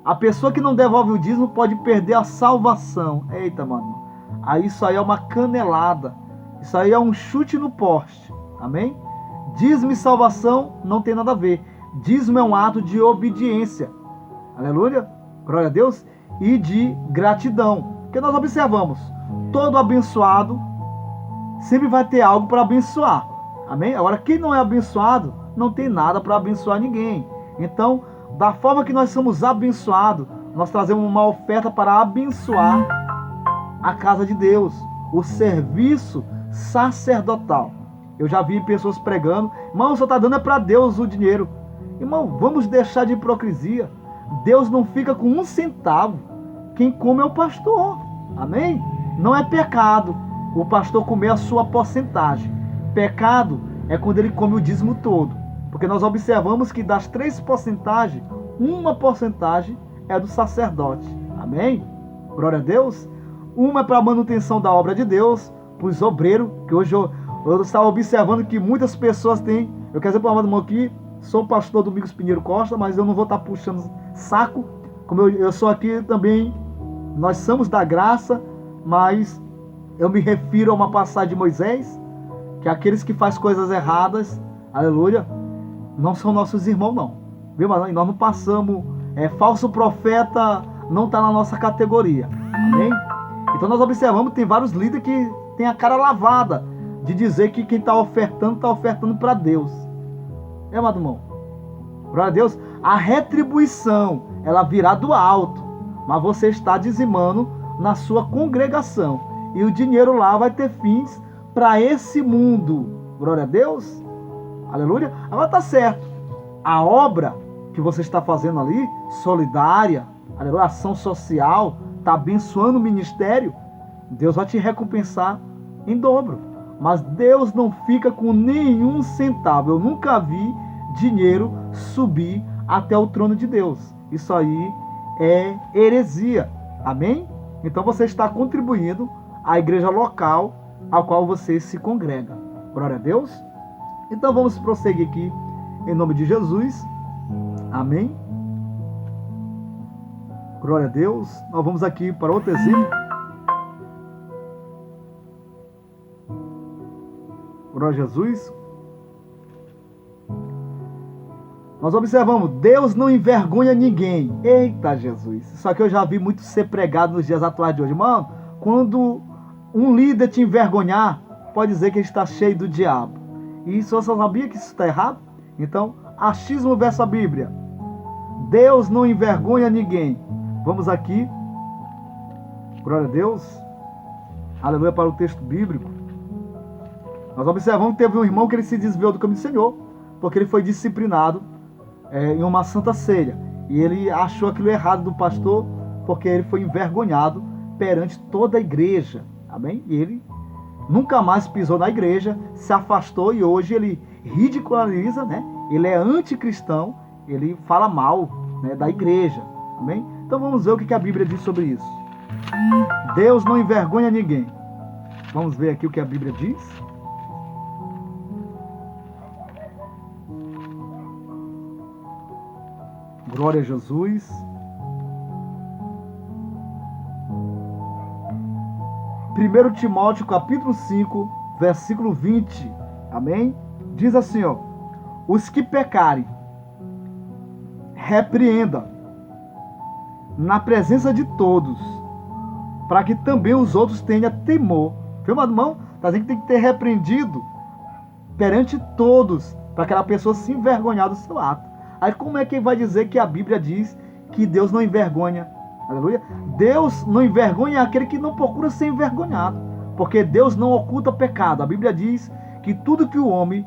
a pessoa que não devolve o dízimo pode perder a salvação. Eita, mano. Aí isso aí é uma canelada. Isso aí é um chute no poste. Amém? Dízimo e salvação não tem nada a ver. Dízimo é um ato de obediência. Aleluia. Glória a Deus. E de gratidão. Porque nós observamos, todo abençoado sempre vai ter algo para abençoar. Amém? Agora, quem não é abençoado, não tem nada para abençoar ninguém. Então, da forma que nós somos abençoados, nós trazemos uma oferta para abençoar a casa de Deus, o serviço sacerdotal. Eu já vi pessoas pregando, irmão, só está dando é para Deus o dinheiro. Irmão, vamos deixar de hipocrisia. Deus não fica com um centavo. Quem come é o pastor. Amém? Não é pecado o pastor comer a sua porcentagem. Pecado é quando ele come o dízimo todo. Porque nós observamos que das 3 porcentagens, uma porcentagem é do sacerdote. Amém? Glória a Deus. Uma é para a manutenção da obra de Deus, para os obreiros, que hoje eu estava observando que muitas pessoas têm. Eu quero dizer para o amado irmão aqui, sou o pastor Domingos Pinheiro Costa, mas eu não vou estar puxando saco. Como eu sou aqui também, nós somos da graça, mas eu me refiro a uma passagem de Moisés, que aqueles que fazem coisas erradas, aleluia, não são nossos irmãos não. Viu, mas nós não passamos, falso profeta não está na nossa categoria. Amém? Então nós observamos, tem vários líderes que tem a cara lavada de dizer que quem está ofertando para Deus. Amado irmão? Glória a Deus. A retribuição, ela virá do alto, mas você está dizimando na sua congregação. E o dinheiro lá vai ter fins para esse mundo. Glória a Deus. Aleluia. Agora está certo. A obra que você está fazendo ali, solidária, aleluia, ação social, está abençoando o ministério, Deus vai te recompensar em dobro. Mas Deus não fica com nenhum centavo. Eu nunca vi dinheiro subir até o trono de Deus. Isso aí é heresia. Amém? Então você está contribuindo à igreja local a qual você se congrega. Glória a Deus. Então vamos prosseguir aqui em nome de Jesus. Amém? Glória a Deus. Nós vamos aqui para outro exemplo. Glória a Jesus. Nós observamos, Deus não envergonha ninguém. Eita Jesus. Isso aqui eu já vi muito ser pregado nos dias atuais de hoje. Mano, quando um líder te envergonhar, pode dizer que ele está cheio do diabo. E isso você sabia que isso está errado? Então, achismo versus a Bíblia. Deus não envergonha ninguém. Vamos aqui. Glória a Deus. Aleluia para o texto bíblico. Nós observamos que teve um irmão que ele se desviou do caminho do Senhor, porque ele foi disciplinado em uma santa ceia. E ele achou aquilo errado do pastor, porque ele foi envergonhado perante toda a igreja. Amém? E ele nunca mais pisou na igreja, se afastou e hoje ele ridiculariza, né? Ele é anticristão, ele fala mal, né, da igreja. Amém? Então vamos ver o que a Bíblia diz sobre isso. Deus não envergonha ninguém. Vamos ver aqui o que a Bíblia diz. Glória a Jesus. Primeiro Timóteo capítulo 5, versículo 20. Amém? Diz assim, ó: os que pecarem, repreenda na presença de todos, para que também os outros tenham temor. Viu, meu irmão? Tá dizendo que tem que ter repreendido perante todos, para aquela pessoa se envergonhar do seu ato. Aí como é que vai dizer que a Bíblia diz que Deus não envergonha? Aleluia. Deus não envergonha aquele que não procura ser envergonhado, porque Deus não oculta pecado. A Bíblia diz que tudo que o homem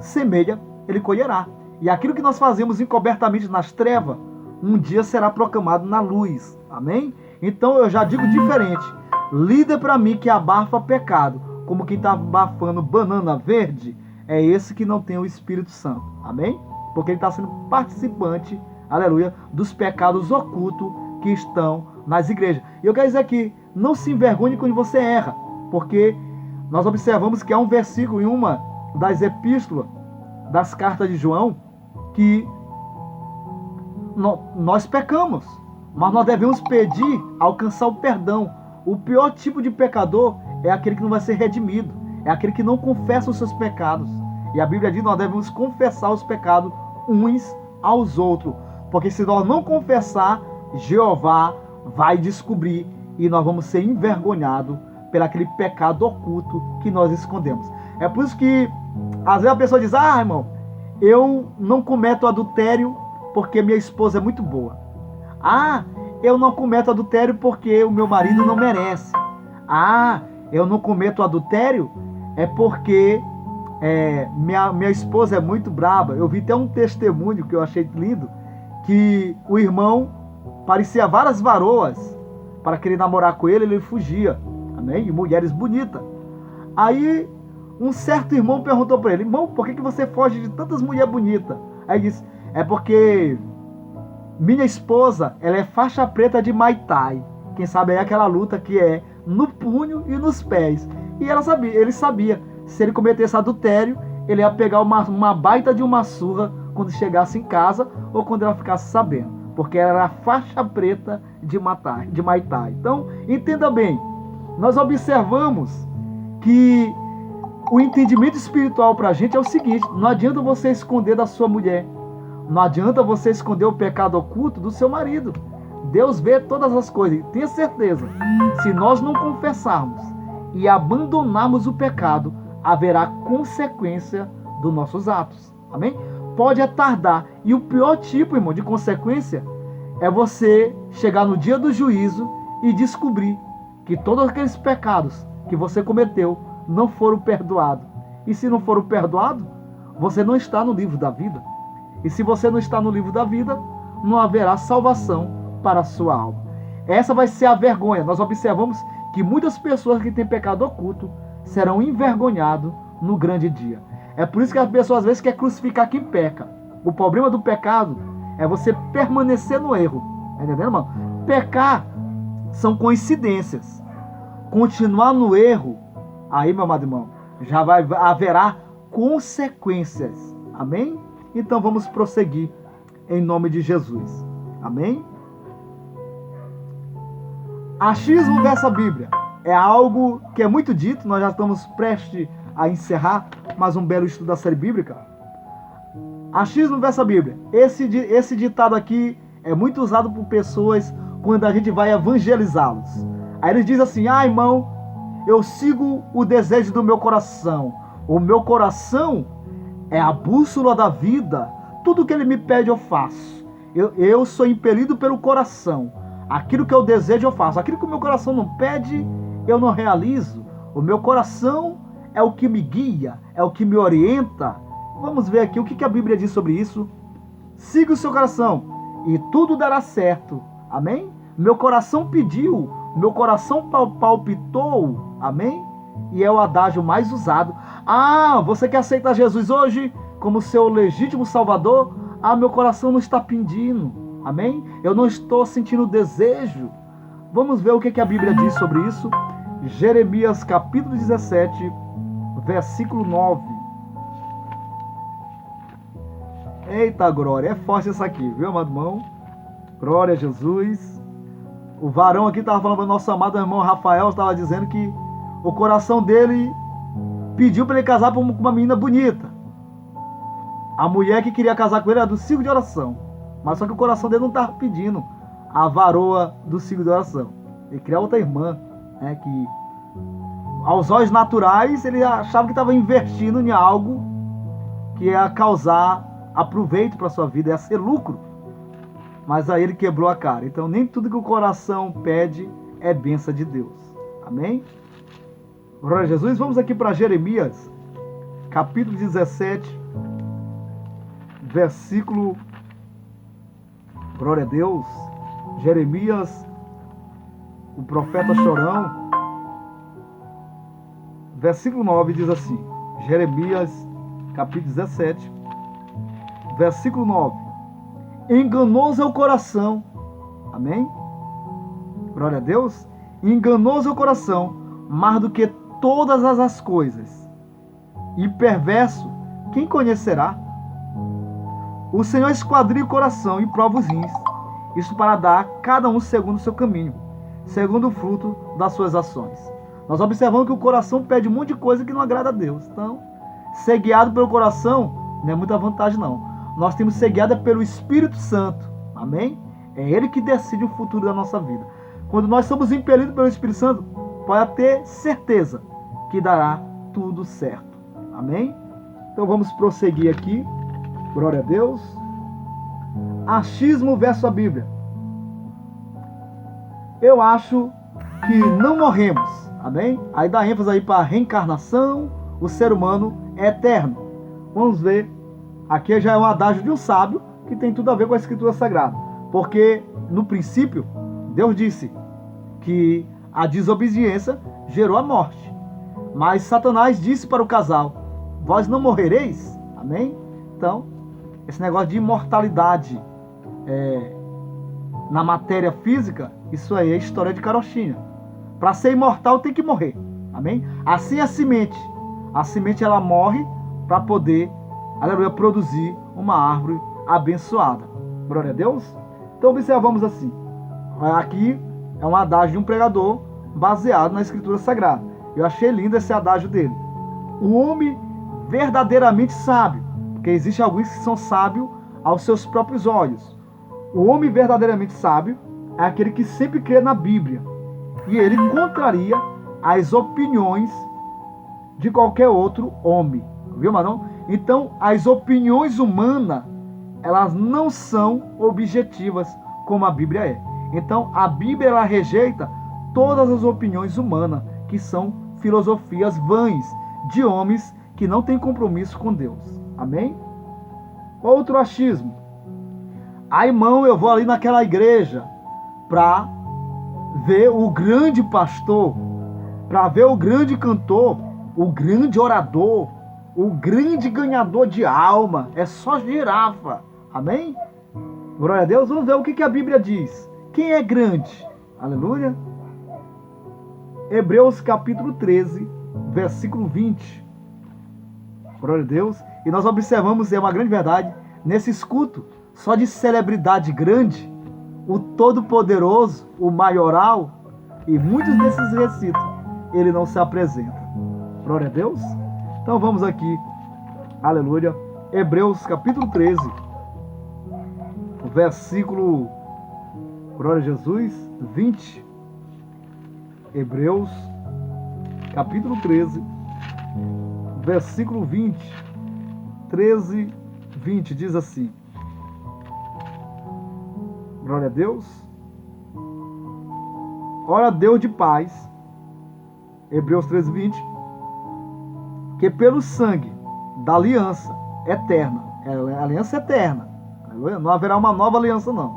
semeia, ele colherá. E aquilo que nós fazemos encobertamente nas trevas, um dia será proclamado na luz. Amém? Então eu já digo diferente. Líder para mim que abafa pecado, como quem está abafando banana verde, é esse que não tem o Espírito Santo. Amém? Porque ele está sendo participante, aleluia, dos pecados ocultos que estão nas igrejas. E eu quero dizer aqui, não se envergonhe quando você erra, porque nós observamos que há um versículo em uma das epístolas das cartas de João que nós pecamos, mas nós devemos pedir, alcançar o perdão. O pior tipo de pecador é aquele que não vai ser redimido, é aquele que não confessa os seus pecados. E a Bíblia diz que nós devemos confessar os pecados uns aos outros, porque se nós não confessar, Jeová vai descobrir e nós vamos ser envergonhados pelo aquele pecado oculto que nós escondemos. É por isso que às vezes a pessoa diz: ah, irmão, eu não cometo adultério porque minha esposa é muito boa. Ah, eu não cometo adultério porque o meu marido não merece. Ah, eu não cometo adultério é porque minha esposa é muito braba. Eu vi até um testemunho que eu achei lindo, que o irmão parecia várias varoas para querer namorar com ele, ele fugia. Amém? E mulheres bonitas. Aí um certo irmão perguntou para ele: irmão, por que você foge de tantas mulheres bonitas? Aí ele disse: é porque minha esposa, ela é faixa preta de Muay Thai. Quem sabe é aquela luta que é no punho e nos pés. E ele sabia, se ele cometesse adultério, ele ia pegar uma baita de uma surra quando chegasse em casa ou quando ela ficasse sabendo. Porque ela era faixa preta de Muay Thai. Então, entenda bem, nós observamos que o entendimento espiritual para a gente é o seguinte: não adianta você esconder da sua mulher, não adianta você esconder o pecado oculto do seu marido. Deus vê todas as coisas. E tenha certeza, se nós não confessarmos e abandonarmos o pecado, haverá consequência dos nossos atos. Amém? Pode tardar. E o pior tipo, irmão, de consequência é você chegar no dia do juízo e descobrir que todos aqueles pecados que você cometeu não foram perdoados. E se não foram perdoados, você não está no livro da vida. E se você não está no livro da vida, não haverá salvação para a sua alma. Essa vai ser a vergonha. Nós observamos que muitas pessoas que têm pecado oculto serão envergonhadas no grande dia. É por isso que as pessoas às vezes querem crucificar quem peca. O problema do pecado é você permanecer no erro. Tá entendendo, irmão? Pecar são coincidências. Continuar no erro, aí, meu amado irmão, haverá consequências. Amém? Então vamos prosseguir em nome de Jesus. Amém? Achismo versus Bíblia é algo que é muito dito. Nós já estamos prestes a encerrar mais um belo estudo da série bíblica. Achismo versus Bíblia. Esse ditado aqui é muito usado por pessoas quando a gente vai evangelizá-los. Aí eles dizem assim: ah, irmão, eu sigo o desejo do meu coração. O meu coração é a bússola da vida. Tudo que ele me pede eu faço. Eu sou impelido pelo coração. Aquilo que eu desejo eu faço. Aquilo que o meu coração não pede, eu não realizo. O meu coração é o que me guia, é o que me orienta. Vamos ver aqui o que a Bíblia diz sobre isso. Siga o seu coração e tudo dará certo. Amém? Meu coração pediu, meu coração palpitou. Amém? E é o adágio mais usado. Ah, você quer aceitar Jesus hoje como seu legítimo Salvador? Ah, meu coração não está pedindo. Amém? Eu não estou sentindo desejo. Vamos ver o que a Bíblia diz sobre isso. Jeremias capítulo 17, versículo 9. Eita glória, é forte isso aqui, viu, amado irmão? Glória a Jesus. O varão aqui estava falando para o nosso amado irmão Rafael, estava dizendo que o coração dele pediu para ele casar com uma menina bonita. A mulher que queria casar com ele era do círculo de oração. Mas só que o coração dele não estava pedindo a varoa do círculo de oração. Ele queria outra irmã, né, que aos olhos naturais ele achava que estava investindo em algo que ia causar aproveito para a sua vida, ia ser lucro. Mas aí ele quebrou a cara. Então nem tudo que o coração pede é bênção de Deus. Amém? Glória a Jesus. Vamos aqui para Jeremias, capítulo 17, versículo... Glória a Deus. Jeremias, o profeta chorão. Versículo 9 diz assim. Jeremias capítulo 17, versículo 9. Enganoso é o coração. Amém? Glória a Deus. Enganoso é o coração, mais do que todas as coisas. E perverso, quem conhecerá? O Senhor esquadria o coração e prova os rins. Isso para dar a cada um segundo o seu caminho, segundo o fruto das suas ações. Nós observamos que o coração pede um monte de coisa que não agrada a Deus. Então, ser guiado pelo coração não é muita vantagem, não. Nós temos que ser guiado pelo Espírito Santo. Amém? É Ele que decide o futuro da nossa vida. Quando nós somos impelidos pelo Espírito Santo, pode ter certeza que dará tudo certo. Amém? Então vamos prosseguir aqui. Glória a Deus. Achismo versus a Bíblia. Eu acho que não morremos. Amém? Aí dá ênfase aí para a reencarnação. O ser humano é eterno. Vamos ver. Aqui já é um adágio de um sábio que tem tudo a ver com a Escritura Sagrada. Porque no princípio, Deus disse que a desobediência gerou a morte. Mas Satanás disse para o casal: vós não morrereis. Amém? Então, esse negócio de imortalidade na matéria física, isso aí é história de carochinha. Para ser imortal tem que morrer. Amém? Assim a semente. A semente ela morre para poder, aleluia, produzir uma árvore abençoada. Glória a Deus. Então observamos assim. Aqui é um adágio de um pregador baseado na Escritura Sagrada. Eu achei lindo esse adágio dele. O homem verdadeiramente sábio, porque existem alguns que são sábios aos seus próprios olhos. O homem verdadeiramente sábio é aquele que sempre crê na Bíblia. E ele contraria as opiniões de qualquer outro homem. Viu, Manão? Então, as opiniões humanas, elas não são objetivas como a Bíblia é. Então, a Bíblia ela rejeita todas as opiniões humanas, que são filosofias vãs de homens que não têm compromisso com Deus. Amém? Outro achismo. Ah, irmão, eu vou ali naquela igreja para ver o grande pastor, para ver o grande cantor, o grande orador, o grande ganhador de alma. É só girafa. Amém? Glória a Deus. Vamos ver o que a Bíblia diz. Quem é grande? Aleluia. Hebreus capítulo 13, versículo 20. Glória a Deus. E nós observamos, é uma grande verdade, nesse escuto, só de celebridade grande, o Todo-Poderoso, o Maioral, e muitos desses recitos, ele não se apresenta. Glória a Deus. Então vamos aqui, aleluia, Hebreus capítulo 13, versículo, glória a Jesus, 20. Hebreus capítulo 13, versículo 20. 13, 20, diz assim. Glória a Deus. Ora, Deus de paz, Hebreus 13, 20, que pelo sangue da aliança eterna, a aliança eterna, não haverá uma nova aliança não,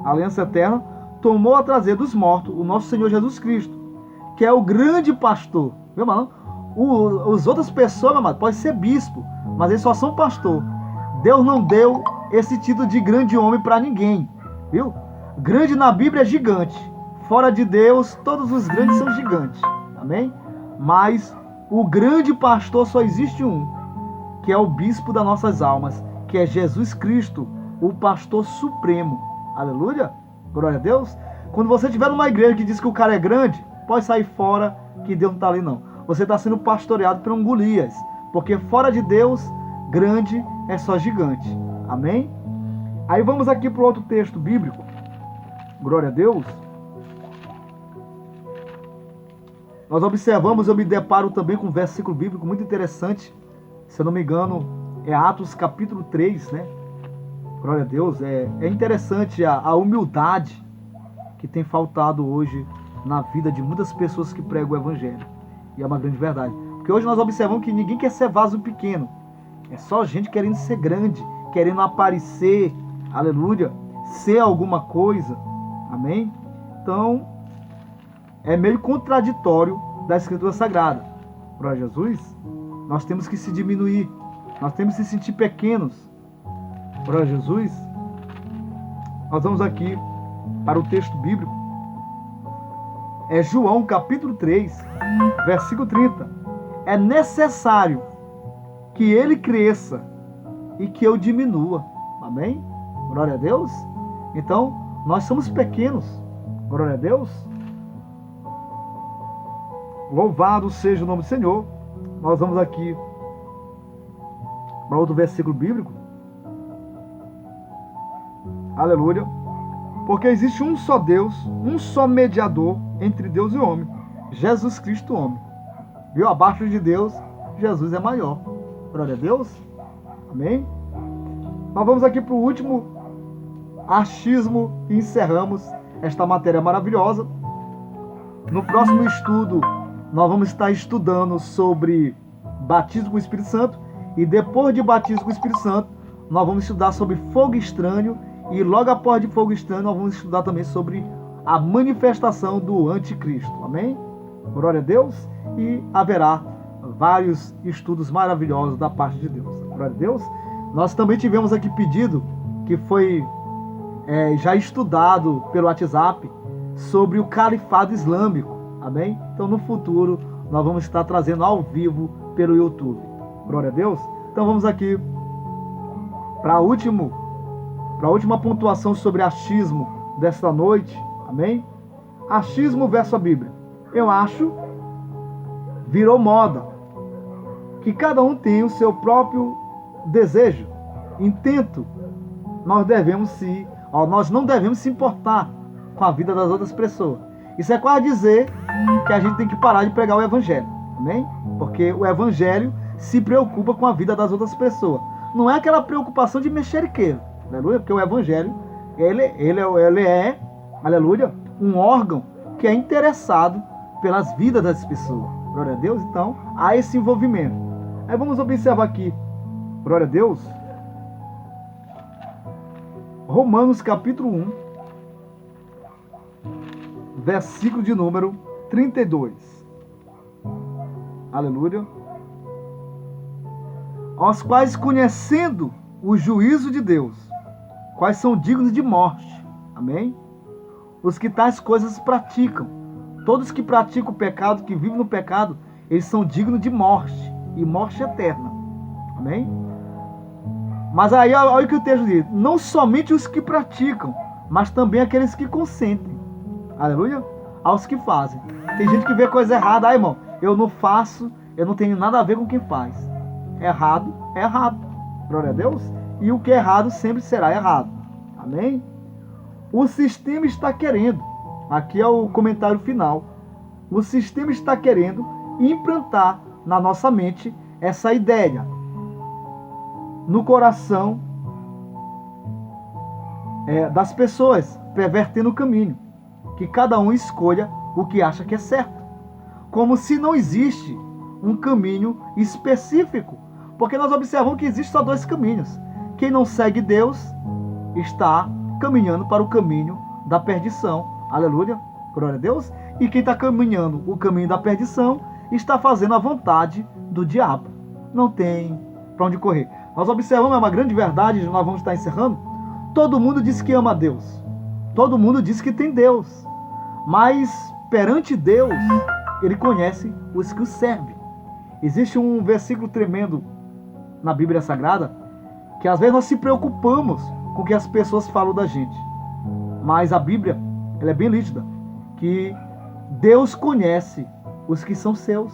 a aliança eterna, tomou a trazer dos mortos o nosso Senhor Jesus Cristo, que é o grande pastor. Viu, mano? Os outras pessoas, meu amado, pode ser bispo, mas eles só são pastor. Deus não deu esse título de grande homem para ninguém, viu? Grande na Bíblia é gigante. Fora de Deus, todos os grandes são gigantes. Amém? Mas o grande pastor só existe um, que é o bispo das nossas almas, que é Jesus Cristo, o pastor supremo. Aleluia? Glória a Deus. Quando você estiver numa igreja que diz que o cara é grande, pode sair fora, que Deus não está ali não. Você está sendo pastoreado por um Golias, porque fora de Deus, grande é só gigante. Amém? Aí vamos aqui para outro texto bíblico. Glória a Deus. Nós observamos, eu me deparo também com um versículo bíblico muito interessante. Se eu não me engano, é Atos capítulo 3, né? Glória a Deus. É interessante a humildade que tem faltado hoje na vida de muitas pessoas que pregam o Evangelho. E é uma grande verdade. Porque hoje nós observamos que ninguém quer ser vaso pequeno. É só gente querendo ser grande, querendo aparecer, aleluia, ser alguma coisa. Amém? Então, é meio contraditório da Escritura Sagrada. Para Jesus, nós temos que se diminuir. nós temos que se sentir pequenos para Jesus. Nós vamos aqui para o texto bíblico. É João capítulo 3, versículo 30. É necessário que ele cresça e que eu diminua. Amém? Glória a Deus. Então, nós somos pequenos. Glória a Deus. Louvado seja o nome do Senhor. Nós vamos aqui para outro versículo bíblico. Aleluia. Porque existe um só Deus, um só mediador entre Deus e o homem, Jesus Cristo, homem. Viu? Abaixo de Deus, Jesus é maior. Glória a Deus. Amém? Nós vamos aqui para o último achismo e encerramos esta matéria maravilhosa. No próximo estudo, nós vamos estar estudando sobre batismo com o Espírito Santo. E depois de batismo com o Espírito Santo, nós vamos estudar sobre fogo estranho. E logo após de fogo estranho, nós vamos estudar também sobre a manifestação do anticristo. Amém? Glória a Deus. E haverá vários estudos maravilhosos da parte de Deus. Glória a Deus. Nós também tivemos aqui pedido, que foi já estudado pelo WhatsApp, sobre o califado islâmico. Amém? Então no futuro nós vamos estar trazendo ao vivo pelo YouTube. Glória a Deus. Então vamos aqui para a última pontuação sobre achismo desta noite. Amém? Achismo versus a Bíblia. Eu acho, virou moda, que cada um tem o seu próprio desejo, intento. Nós não devemos se importar com a vida das outras pessoas. Isso é quase dizer que a gente tem que parar de pregar o Evangelho. Amém? Porque o Evangelho se preocupa com a vida das outras pessoas. Não é aquela preocupação de mexeriqueiro. Aleluia? Porque o Evangelho, ele é, aleluia, um órgão que é interessado pelas vidas das pessoas. Glória a Deus. Então, há esse envolvimento. Aí vamos observar aqui, glória a Deus, Romanos capítulo 1, versículo de número 32. Aleluia. Aos quais, conhecendo o juízo de Deus, quais são dignos de morte. Amém? Os que tais coisas praticam. Todos que praticam o pecado, que vivem no pecado, eles são dignos de morte, e morte eterna. Amém? Mas aí, olha o que o texto diz. Não somente os que praticam, mas também aqueles que consentem. Aleluia? Aos que fazem. Tem gente que vê coisa errada. Ah, irmão, eu não faço, eu não tenho nada a ver com quem faz. Errado é errado. Glória a Deus. E o que é errado sempre será errado. Amém? O sistema está querendo, aqui é o comentário final, o sistema está querendo implantar na nossa mente essa ideia, no coração das pessoas, pervertendo o caminho, que cada um escolha o que acha que é certo, como se não existe um caminho específico, porque nós observamos que existem só dois caminhos. Quem não segue Deus está caminhando para o caminho da perdição. Aleluia, glória a Deus. E quem está caminhando o caminho da perdição está fazendo a vontade do diabo. Não tem para onde correr. Nós observamos, é uma grande verdade, nós vamos estar encerrando. Todo mundo diz que ama a Deus. Todo mundo diz que tem Deus. Mas perante Deus, Ele conhece os que o servem. Existe um versículo tremendo na Bíblia Sagrada, que às vezes nós se preocupamos com o que as pessoas falam da gente. Mas a Bíblia, ela é bem nítida, que Deus conhece os que são seus.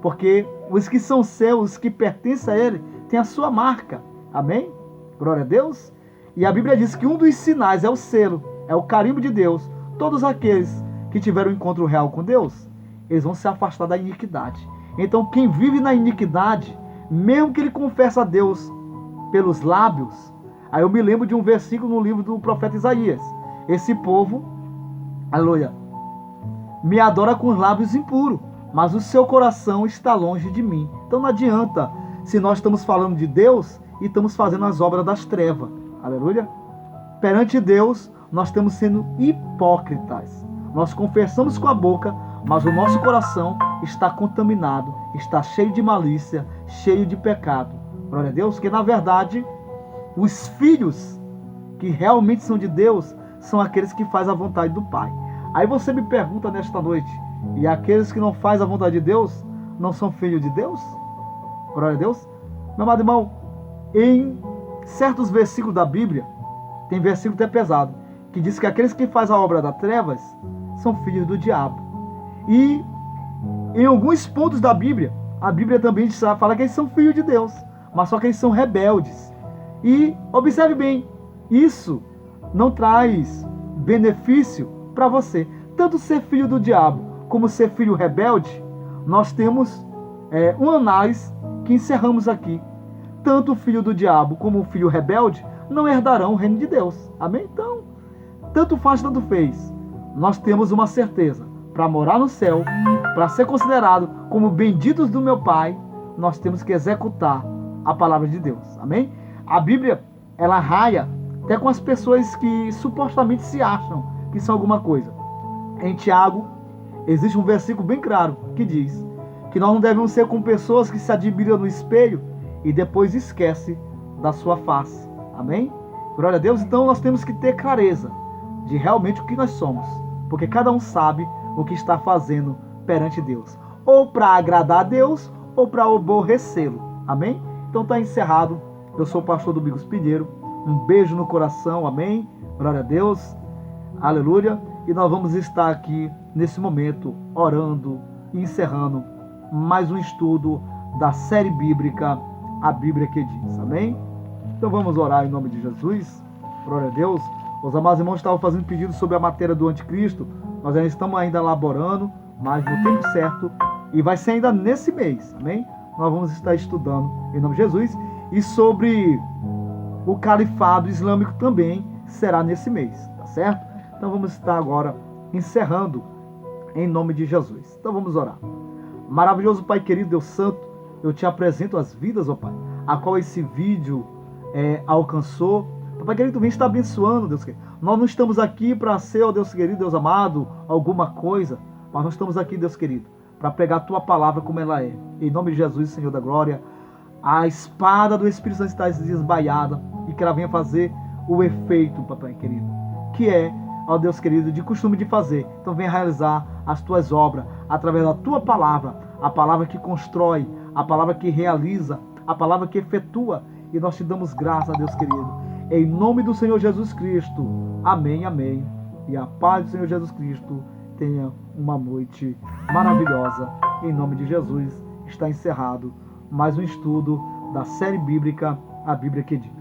Porque os que são seus, os que pertencem a Ele, tem a sua marca. Amém? Glória a Deus. E a Bíblia diz que um dos sinais é o selo, é o carimbo de Deus. Todos aqueles que tiveram um encontro real com Deus, eles vão se afastar da iniquidade. Então quem vive na iniquidade, mesmo que ele confesse a Deus pelos lábios, aí eu me lembro de um versículo no livro do profeta Isaías. Esse povo, aleluia, me adora com os lábios impuros, mas o seu coração está longe de mim. Então não adianta, se nós estamos falando de Deus e estamos fazendo as obras das trevas. Aleluia. Perante Deus, nós estamos sendo hipócritas. Nós confessamos com a boca, mas o nosso coração está contaminado, está cheio de malícia, cheio de pecado. Glória a Deus, que na verdade os filhos que realmente são de Deus são aqueles que fazem a vontade do Pai. Aí você me pergunta nesta noite, e aqueles que não fazem a vontade de Deus não são filhos de Deus? Glória a Deus. Meu amado irmão, em certos versículos da Bíblia, tem versículo até pesado, que diz que aqueles que fazem a obra das trevas são filhos do diabo. E em alguns pontos da Bíblia, a Bíblia também fala que eles são filhos de Deus, mas só que eles são rebeldes. E observe bem, isso não traz benefício para você. Tanto ser filho do diabo como ser filho rebelde, nós temos uma análise que encerramos aqui. Tanto o filho do diabo como o filho rebelde não herdarão o reino de Deus. Amém? Então, tanto faz, tanto fez. Nós temos uma certeza. Para morar no céu, para ser considerado como benditos do meu Pai, nós temos que executar a palavra de Deus. Amém? A Bíblia, ela raia até com as pessoas que supostamente se acham que são alguma coisa. Em Tiago, existe um versículo bem claro que diz que nós não devemos ser com pessoas que se admiram no espelho e depois esquecem da sua face. Amém? Glória a Deus. Então nós temos que ter clareza de realmente o que nós somos, porque cada um sabe o que está fazendo perante Deus, ou para agradar a Deus ou para aborrecê-lo. Amém? Então está encerrado. Eu sou o pastor Domingos Pinheiro. Um beijo no coração. Amém? Glória a Deus. Aleluia. E nós vamos estar aqui nesse momento orando e encerrando mais um estudo da série bíblica, a Bíblia que diz. Amém? Então vamos orar em nome de Jesus. Glória a Deus. Os amados irmãos estavam fazendo pedidos sobre a matéria do anticristo. Nós ainda estamos elaborando, mas no tempo certo. E vai ser ainda nesse mês. Amém? Nós vamos estar estudando em nome de Jesus. E sobre o califado islâmico também será nesse mês. Tá certo? Então vamos estar agora encerrando em nome de Jesus. Então vamos orar. Maravilhoso Pai querido, Deus Santo, eu te apresento as vidas, ó Pai, a qual esse vídeo alcançou. Pai querido, vem estar abençoando, Deus querido. Nós não estamos aqui para ser, ó Deus querido, Deus amado, alguma coisa, mas nós estamos aqui, Deus querido, para pregar a Tua palavra como ela é. Em nome de Jesus, Senhor da glória, a espada do Espírito Santo está desbaiada e que ela venha fazer o efeito, Papai querido, que é, ó Deus querido, de costume de fazer. Então venha realizar as Tuas obras através da Tua palavra, a palavra que constrói, a palavra que realiza, a palavra que efetua. E nós te damos graça, Deus querido, em nome do Senhor Jesus Cristo. Amém, amém. E a paz do Senhor Jesus Cristo tenha uma noite maravilhosa. Em nome de Jesus, está encerrado mais um estudo da série bíblica, a Bíblia que diz.